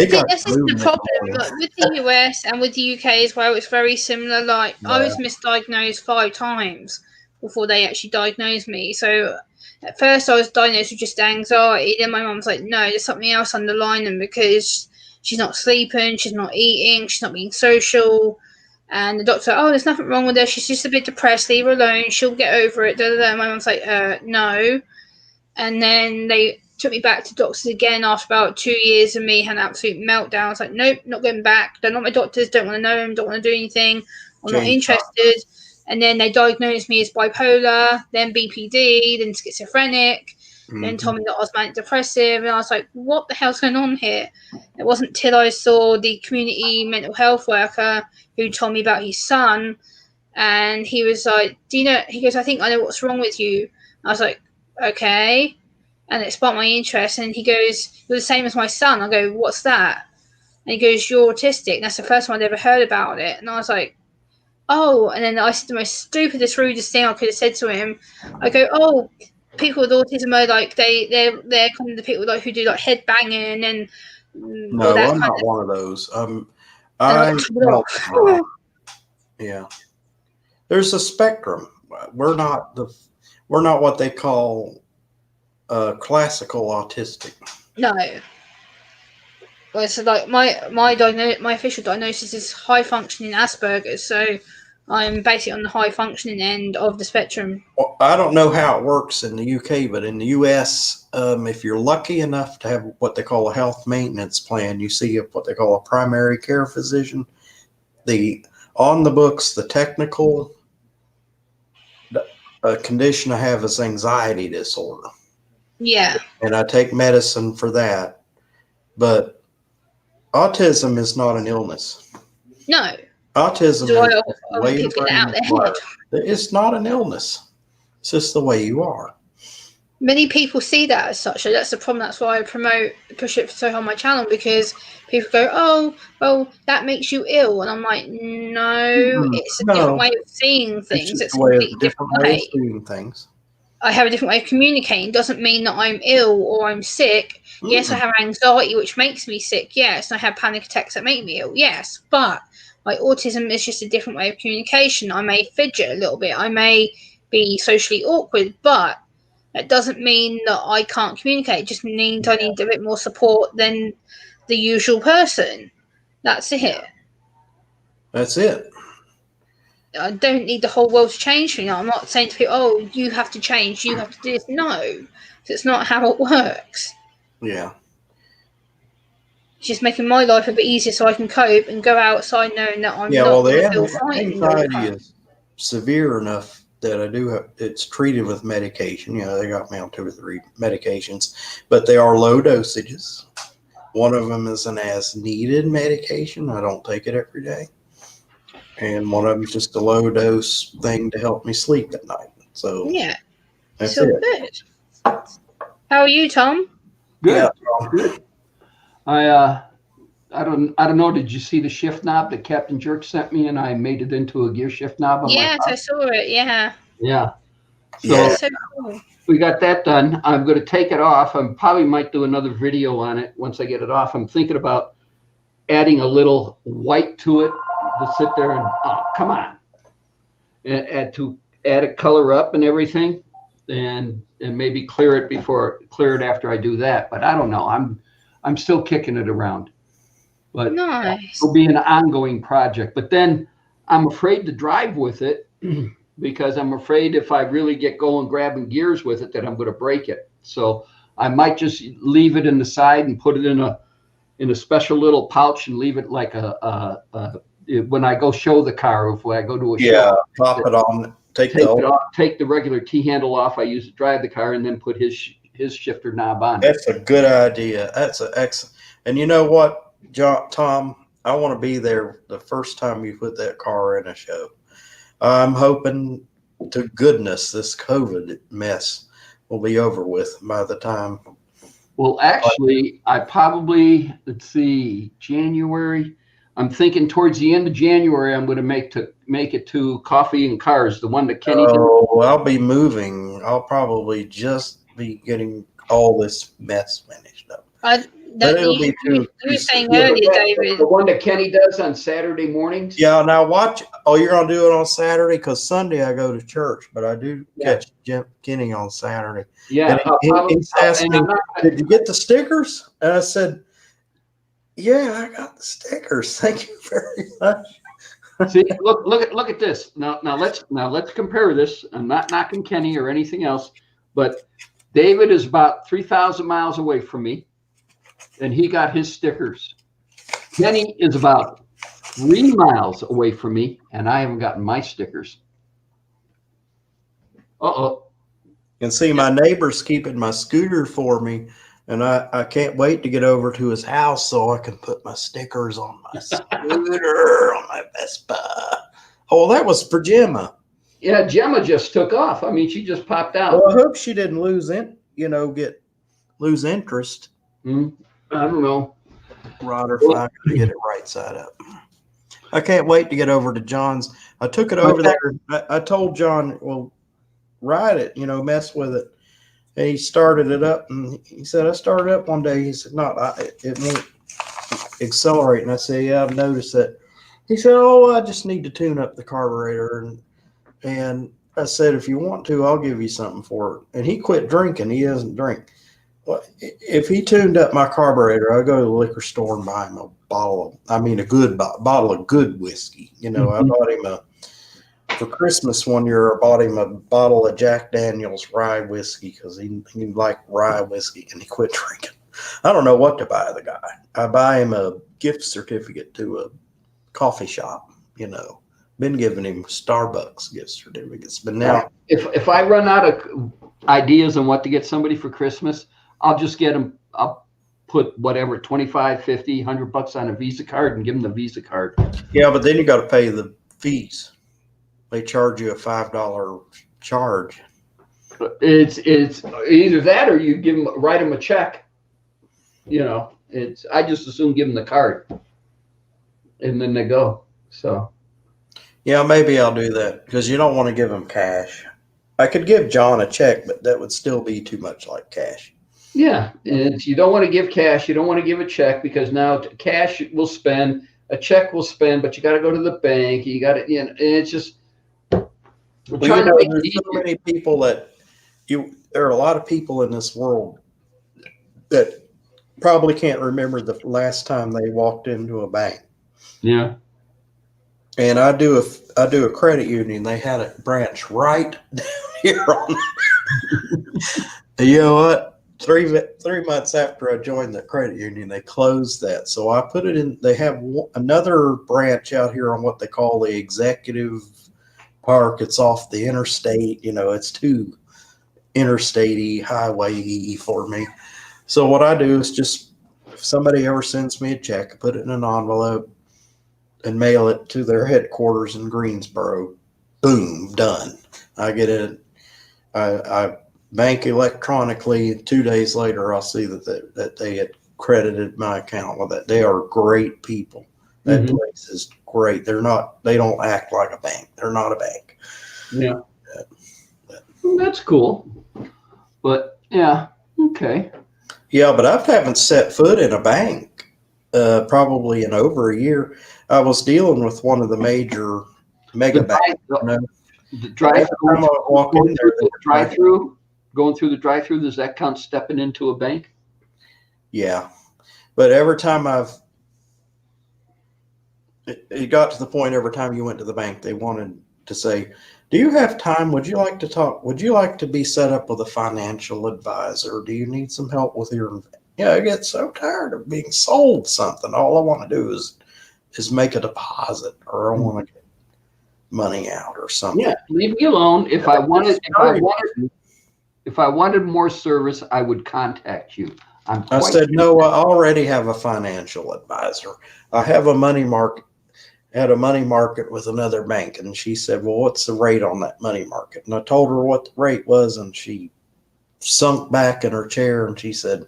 I think this is the problem. Like, with the US and with the UK as well, it's very similar. Like, I was misdiagnosed 5 times before they actually diagnosed me. So at first I was diagnosed with just anxiety. Then my mum was like, no, there's something else underlying because she's not sleeping, she's not eating, she's not being social. And the doctor, oh, there's nothing wrong with her. She's just a bit depressed. Leave her alone. She'll get over it. Da, da, da. My mum's like, no. And then they took me back to doctors again after about 2 years of me had an absolute meltdown. I was like, nope, not going back. They're not my doctors. Don't want to know them. Don't want to do anything. I'm not interested. And then they diagnosed me as bipolar, then BPD, then schizophrenic, then told me that I was manic depressive. And I was like, what the hell's going on here? It wasn't until I saw the community mental health worker who told me about his son. And he was like, do you know? He goes, I think I know what's wrong with you. I was like, okay. And it sparked my interest. And he goes, you're the same as my son. I go, what's that? And he goes, you're autistic. And that's the first time I'd ever heard about it. And I was like, oh. And then I said the most stupidest, rudest thing I could have said to him. I go, oh, people with autism are like, they're kind of the people like who do like head banging and no, all that I'm kind not of one of those. Yeah. There's a spectrum. We're not what they call classical autistic. No. Well, so like my official diagnosis is high functioning Asperger's, so I'm basically on the high functioning end of the spectrum. Well, I don't know how it works in the UK, but in the US, if you're lucky enough to have what they call a health maintenance plan, you see what they call a primary care physician. On the books, the technical condition I have is anxiety disorder. Yeah. And I take medicine for that. But autism is not an illness. No. Autism So is I want people to get out their head. It's not an illness. It's just the way you are. Many people see that as such. So that's the problem. That's why I push it so hard on my channel, because people go, oh, well, that makes you ill. And I'm like, no, it's a different way of seeing things. It's a completely different way of seeing things. I have a different way of communicating. Doesn't mean that I'm ill or I'm sick. Yes, I have anxiety, which makes me sick. Yes, I have panic attacks that make me ill. Yes, but my autism is just a different way of communication. I may fidget a little bit. I may be socially awkward, but that doesn't mean that I can't communicate. It just means I need a bit more support than the usual person. That's it. That's it. I don't need the whole world to change me. I'm not saying to people, oh, you have to change, you have to do this. No, it's not how it works. Yeah. It's just making my life a bit easier so I can cope and go outside knowing that I'm not going to feel frightened. Anxiety is severe enough that I do have, it's treated with medication. You know, they got me on 2 or 3 medications, but they are low dosages. One of them is an as needed medication. I don't take it every day. And one of them is just a low dose thing to help me sleep at night. So yeah, that's so it. good. How are you, Tom? Good. Yeah. Good. I don't know. Did you see the shift knob that Captain Jerk sent me, and I made it into a gear shift knob? On Yes, my I saw it. Yeah. Yeah. So That's so cool. we got that done. I'm going to take it off. I probably might do another video on it once I get it off. I'm thinking about adding a little white to it to sit there and come on, and add a color up and everything, and maybe clear it after I do that. But I don't know. I'm still kicking it around. But nice. It'll be an ongoing project. But then I'm afraid to drive with it because I'm afraid if I really get going grabbing gears with it that I'm going to break it. So I might just leave it in the side and put it in a special little pouch and leave it like when I go show the car, or if I go to a show. Pop it on. Take the regular T-handle off. I use it to drive the car and then put his shifter knob on. That's a good idea. That's an excellent. And you know what, Tom, I want to be there the first time you put that car in a show. I'm hoping to goodness this COVID mess will be over with by the time. Well, actually, I probably, let's see, January. I'm thinking towards the end of January, I'm going to make it to Coffee and Cars, the one that Kenny did. Oh, I'll be moving. I'll probably just be getting all this mess finished up. But it'll be You too. were saying Yeah, earlier, David. the one that Kenny does on Saturday mornings. Yeah, now watch. Oh, you're gonna do it on Saturday? Because Sunday I go to church, but I do Yeah. catch Kenny on Saturday. Yeah. And he's asked me, "Did you get the stickers?" And I said, "Yeah, I got the stickers. Thank you very much." See, look at this. Now let's compare this. I'm not knocking Kenny or anything else, but David is about 3,000 miles away from me, and he got his stickers. Kenny is about 3 miles away from me, and I haven't gotten my stickers. Uh-oh. And see, my neighbor's keeping my scooter for me, and I can't wait to get over to his house so I can put my stickers on my scooter, on my Vespa. Oh, that was for Gemma. Yeah, Gemma just took off. I mean, she just popped out. Well, I hope she didn't lose interest. I don't know. Roger, I gotta get it right side up. I can't wait to get over to John's. I took it over there. I told John, well, ride it, mess with it. And he started it up, and he said, I started up one day. He said, it won't accelerate. And I said, yeah, I've noticed that. He said, oh, I just need to tune up the carburetor. And I said, if you want to, I'll give you something for it. And he quit drinking. He doesn't drink. Well, if he tuned up my carburetor, I'll go to the liquor store and buy him a bottle of good whiskey. I bought him for Christmas one year, I bought him a bottle of Jack Daniel's rye whiskey because he liked rye whiskey, and he quit drinking. I don't know what to buy the guy. I buy him a gift certificate to a coffee shop, Been giving him Starbucks gift certificates, but now if I run out of ideas on what to get somebody for Christmas, I'll just get them. I'll put whatever, 25, 50, $100 on a Visa card and give them the Visa card. Yeah, but then you got to pay the fees. They charge you a $5 charge. It's either that or you write them a check. I just assume give them the card, and then they go. So. Yeah, maybe I'll do that because you don't want to give them cash. I could give John a check, but that would still be too much like cash. Yeah, you don't want to give cash. You don't want to give a check because now cash will spend, a check will spend, but you got to go to the bank. You got to, and it's just. There's so many people there are a lot of people in this world that probably can't remember the last time they walked into a bank. Yeah. And I do a credit union. They had a branch right down here on. You know what? 3 months after I joined the credit union, they closed that. So I put it in. They have another branch out here on what they call the Executive Park. It's off the interstate. It's too interstate-y, highway-y for me. So what I do is just, if somebody ever sends me a check, I put it in an envelope and mail it to their headquarters in Greensboro. Boom, done. I get it. I bank electronically. 2 days later, I'll see that they had credited my account with that. They are great people. That place is great. They don't act like a bank. They're not a bank. Yeah. That's cool. But yeah, okay. Yeah, but I haven't set foot in a bank probably in over a year. I was dealing with one of the major mega banks. The going through the drive-through, does that count stepping into a bank? Yeah. But every time it got to the point every time you went to the bank, they wanted to say, do you have time? Would you like to talk? Would you like to be set up with a financial advisor? Do you need some help with your, I get so tired of being sold something. All I want to do is make a deposit, or I want to get money out or something. Yeah, leave me alone. If I wanted more service, I would contact you. I said, no, I already have a financial advisor. I have a money market with another bank. And she said, well, what's the rate on that money market? And I told her what the rate was, and she sunk back in her chair and she said,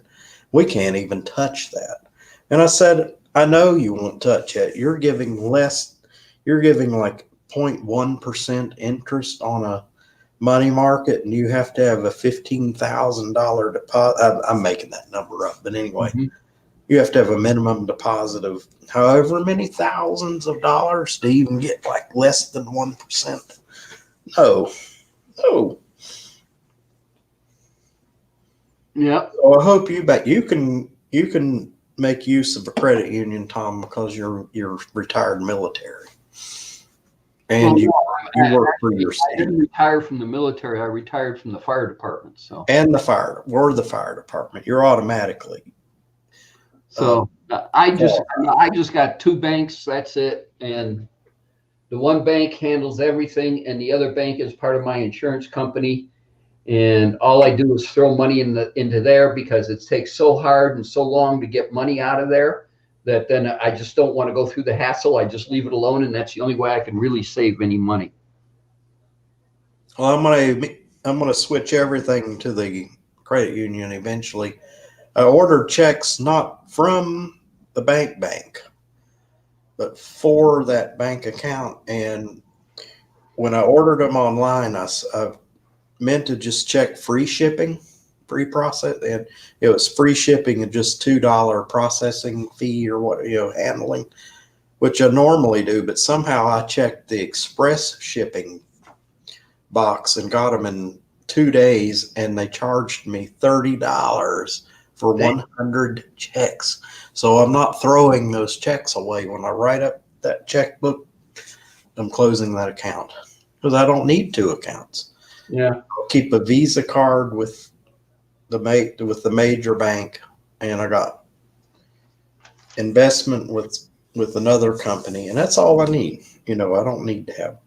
"We can't even touch that." And I said, "I know you won't touch it. You're giving like 0.1% interest on a money market, and you have to have a $15,000 deposit." I'm making that number up, but anyway, you have to have a minimum deposit of however many thousands of dollars to even get like less than 1%. No. Yeah. So I hope you can make use of a credit union, Tom, because you're retired military. And Well, you work for your I city. didn't retire from the military. I retired from the fire department. So, And we're the fire department. You're automatically. I just got 2 banks. That's it. And the one bank handles everything, and the other bank is part of my insurance company. And all I do is throw money into there because it takes so hard and so long to get money out of there that then I just don't want to go through the hassle. I just leave it alone, and that's the only way I can really save any money. Well, I'm gonna switch everything to the credit union eventually. I ordered checks not from the bank, but for that bank account. And when I ordered them online, I meant to just check free shipping, free process, and it was free shipping and just $2 processing fee or what, handling, which I normally do. But somehow I checked the express shipping box and got them in 2 days, and they charged me $30 for 100 checks. So I'm not throwing those checks away. When I write up that checkbook, I'm closing that account because I don't need 2 accounts. Yeah. I'll keep a Visa card with the major bank, and I got investment with another company, and that's all I need. I don't need to have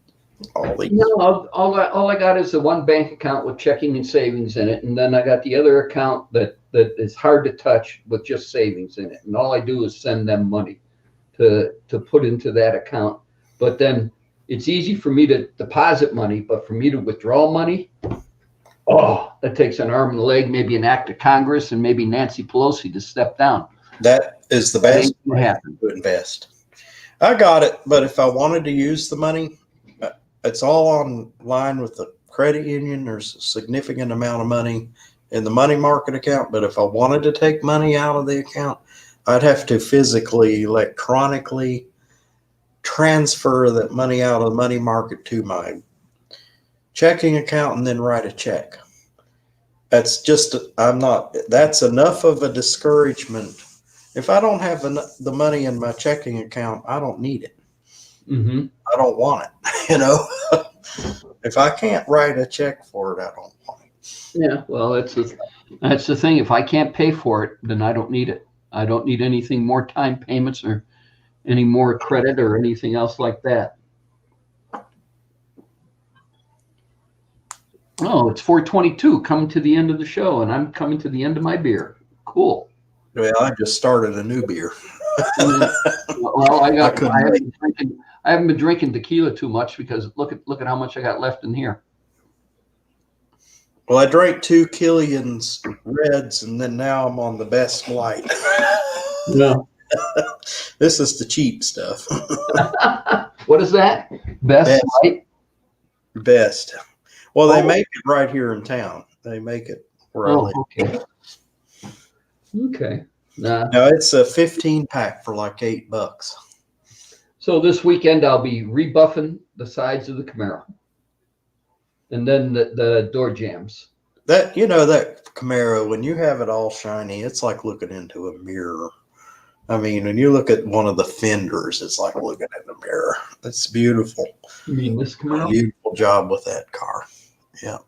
all these. No, all I got is the one bank account with checking and savings in it, and then I got the other account that is hard to touch with just savings in it, and all I do is send them money to put into that account. But then it's easy for me to deposit money, but for me to withdraw money, that takes an arm and a leg, maybe an act of Congress, and maybe Nancy Pelosi to step down. That is the best way happen to invest. I got it, but if I wanted to use the money, it's all online with the credit union. There's a significant amount of money in the money market account, but if I wanted to take money out of the account, I'd have to physically, electronically transfer that money out of the money market to my checking account and then write a check. That's enough of a discouragement. If I don't have the money in my checking account, I don't need it. Mm-hmm. I don't want it. If I can't write a check for it, I don't want it. Yeah, well, that's the thing. If I can't pay for it, then I don't need it. I don't need anything more time payments or any more credit or anything else like that. Oh, it's 4:22, coming to the end of the show, and I'm coming to the end of my beer. Cool. Well, I just started a new beer. Well, I haven't been drinking tequila too much because look at how much I got left in here. Well, I drank 2 Killian's Reds, and then now I'm on the Best Light. No. This is the cheap stuff. What is that? Best Light? Best. Well, they make it right here in town. They make it where I live. Okay. Okay. Now it's a 15-pack for like $8. So this weekend I'll be rebuffing the sides of the Camaro, and then the door jambs. That Camaro, when you have it all shiny, it's like looking into a mirror. I mean, when you look at one of the fenders, it's like looking in a mirror. It's beautiful. You mean this Camaro? Beautiful job with that car. Yeah.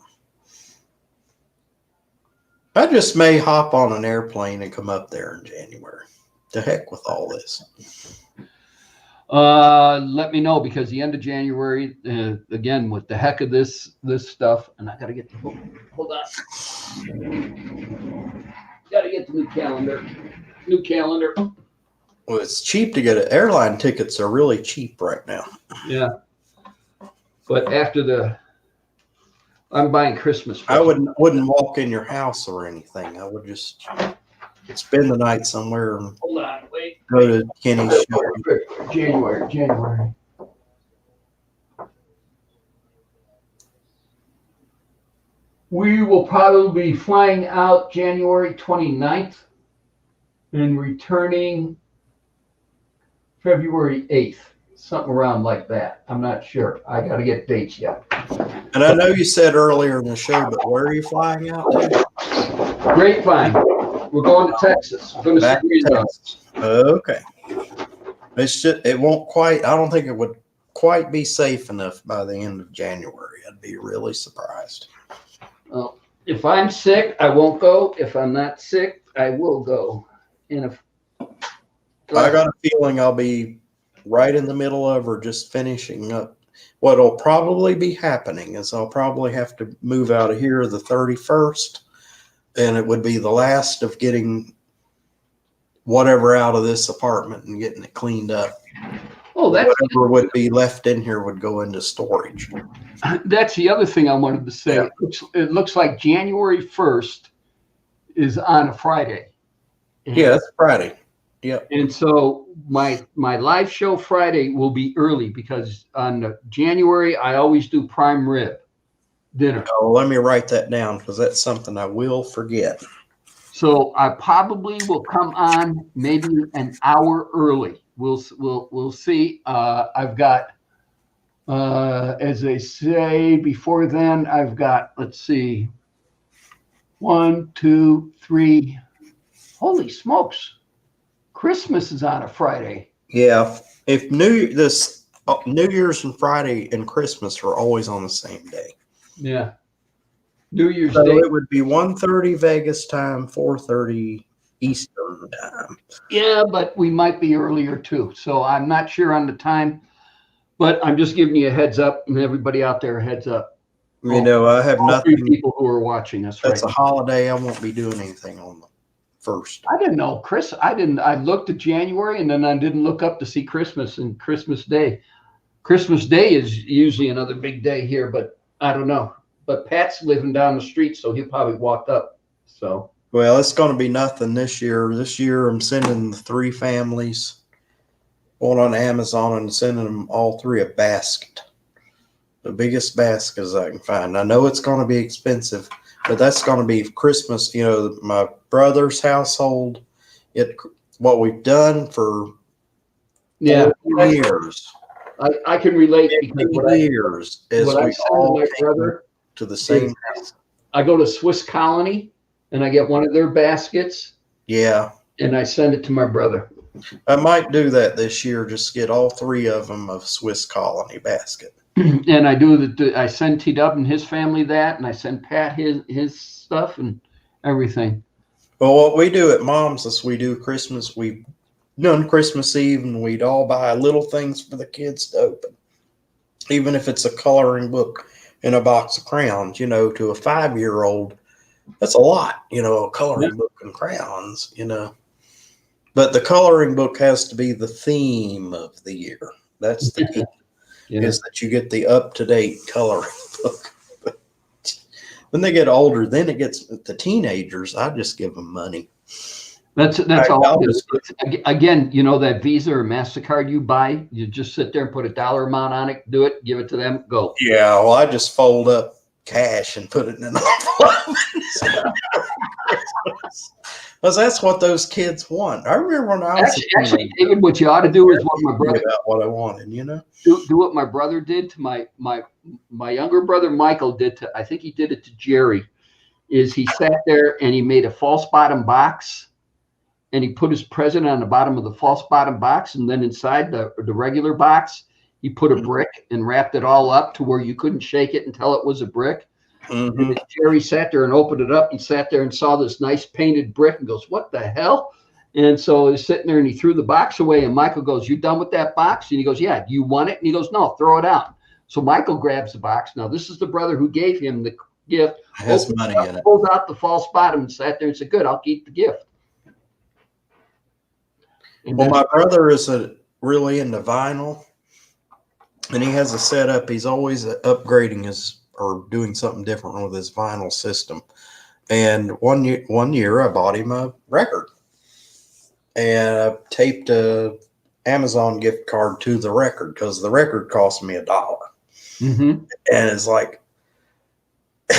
I just may hop on an airplane and come up there in January. To heck with all this. Let me know, because the end of January, again, with the heck of this stuff, and I gotta get the book. Hold on. Gotta get the new calendar. Well, it's cheap to get it. Airline tickets are really cheap right now. Yeah. But after I'm buying Christmas. I wouldn't walk in your house or anything. I would just spend the night somewhere and Hold on, wait. go to Kenny's show. January. We will probably be flying out January 29th and returning February 8th, something around like that. I'm not sure. I got to get dates yet. And I know you said earlier in the show, but where are you flying out to? Grapevine. We're going to Texas. We're going to Back to see Texas. Okay. It won't quite, I don't think it would quite be safe enough by the end of January. I'd be really surprised. Well, if I'm sick, I won't go. If I'm not sick, I will go. And if I got a feeling I'll be right in the middle of or just finishing up. What'll probably be happening is I'll probably have to move out of here the 31st, and it would be the last of getting whatever out of this apartment and getting it cleaned up. oh, Whatever would be left in here would go into storage. that's the other thing I wanted to say. Yeah. It looks like January 1st is on a Friday. Yeah, that's Friday. Yep. And so my live show Friday will be early because on January I always do prime rib dinner. Oh, let me write that down because that's something I will forget. So I probably will come on maybe an hour early. We'll see. I've got as they say before then, I've got, let's see, 1, 2, 3. Holy smokes. Christmas is on a Friday. Yeah, if New Year's and Friday and Christmas are always on the same day. Yeah. New Year's So Day. it would be 1:30 Vegas time, 4:30 Eastern time. Yeah, but we might be earlier too. So I'm not sure on the time, but I'm just giving you a heads up and everybody out there a heads up. You know, I have All three nothing. people who are watching us right That's a now. holiday. I won't be doing anything on the 1st. I didn't know, Chris. I looked at January and then I didn't look up to see Christmas and Christmas Day. Christmas Day is usually another big day here, but I don't know. But Pat's living down the street, so he'll probably walk up. So Well, it's going to be nothing this year. This year, I'm sending the 3 families going on Amazon and sending them all 3 a basket. The biggest baskets I can find. I know it's going to be expensive, but that's going to be Christmas. You know, my brother's household. What we've done for yeah, 4 years. I can relate because 50 years is what I we send to all my came brother to the same is- house. I go to Swiss Colony and I get one of their baskets Yeah. and I send it to my brother. I might do that this year. Just get all 3 of them of Swiss Colony basket. And I do I send T-Dub and his family that, and I send Pat his stuff and everything. Well, what we do at Mom's is we do Christmas. We've done Christmas Eve, and we'd all buy little things for the kids to open. Even if it's a coloring book and a box of crayons, you know, to a 5-year-old, that's a lot, you know, a coloring book and crayons, you know. But the coloring book has to be the theme of the year. That's the key. Yeah. Is that you get the up-to-date coloring book. When they get older, then it gets the teenagers. I just give them money. That's all. I'll It just- is. Again, you know that Visa or MasterCard you buy, you just sit there and put a dollar amount on it, do it, give it to them, go. Yeah, well, I just fold up cash and put it in an envelope. Because that's what those kids want. I remember when I was Actually, David, what you ought to do is what my brother about what I wanted, you know. do what my brother did to my younger brother Michael did to, I think he did it to Jerry, is he sat there and he made a false bottom box and he put his present on the bottom of the false bottom box, and then inside the regular box he put a brick and wrapped it all up to where you couldn't shake it and tell it was a brick. Mhm. And Jerry sat there and opened it up and sat there and saw this nice painted brick and goes, "What the hell?" And so he's sitting there and he threw the box away, and Michael goes, "You done with that box?" And he goes, "Yeah." "Do you want it?" And he goes, "No, throw it out." So Michael grabs the box. Now this is the brother who gave him the gift. It has Opened money up, in it. Pulled out the false bottom and sat there and said, "Good, I'll keep the gift." And Well, then- my brother is really into vinyl, and he has a setup. He's always upgrading his or doing something different with his vinyl system. And one year I bought him a record, and I taped a Amazon gift card to the record because the record cost me $1. Mm-hmm. And it's like,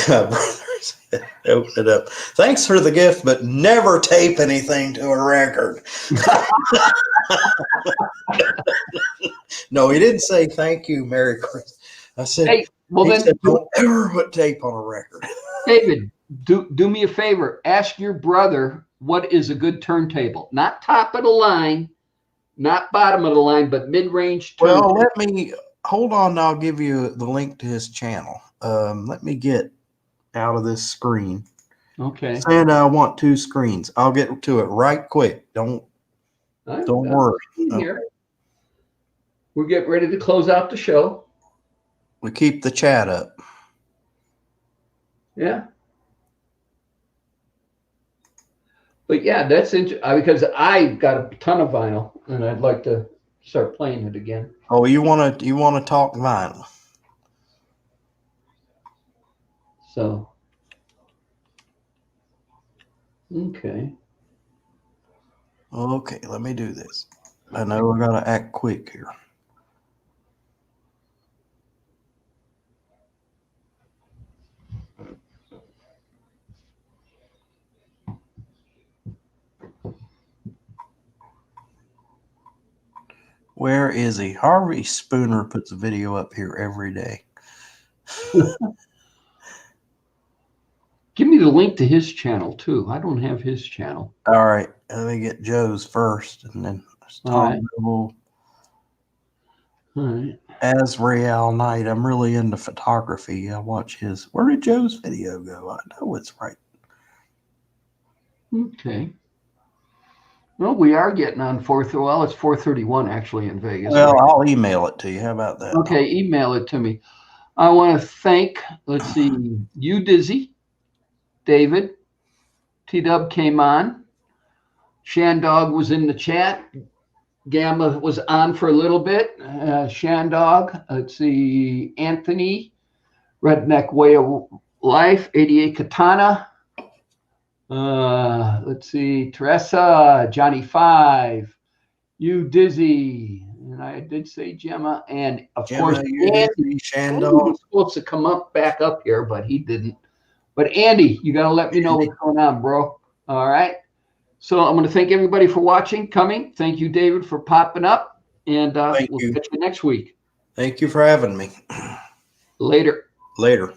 brother said, open it up. Thanks for the gift, but never tape anything to a record. No, he didn't say thank you, Merry Christmas. I said, Hey, well he then, said, don't ever put tape on a record. David, do me a favor. Ask your brother what is a good turntable. Not top of the line, not bottom of the line, but mid-range turntable. Well, let me hold on. I'll give you the link to his channel. Let me get out of this screen. Okay. And I want 2 screens. I'll get to it right quick. Don't worry. Here. We're getting ready to close out the show. We keep the chat up. Yeah. But yeah, that's interesting because I got a ton of vinyl and I'd like to start playing it again. Oh, you want to talk vinyl? So, okay. Okay, let me do this. I know I gotta act quick here. Where is he? Harvey Spooner puts a video up here every day. Give me the link to his channel too. I don't have his channel. All right, let me get Joe's first, and then All right. Tom All right. Azrael Knight. I'm really into photography. I watch his. Where did Joe's video go? I know it's right. Okay. Well, we are getting on 4:30. Well, it's 4:31 actually in Vegas. Well, I'll email it to you. How about that? Okay, email it to me. I want to thank, let's see, you, Dizzy, David, T-Dub came on, Shandog was in the chat, Gamma was on for a little bit, Shandog, let's see, Anthony, Redneck Way of Life, 88 Katana, let's see, Teresa, Johnny 5, you, Dizzy, and I did say Gemma, and of course, Andy. Andy was supposed to come back up here, but he didn't. But Andy, you got to let me know what's going on, bro. All right. So I'm going to thank everybody for watching, coming. Thank you, David, for popping up, and we'll catch you next week. Thank you for having me. Later. Later.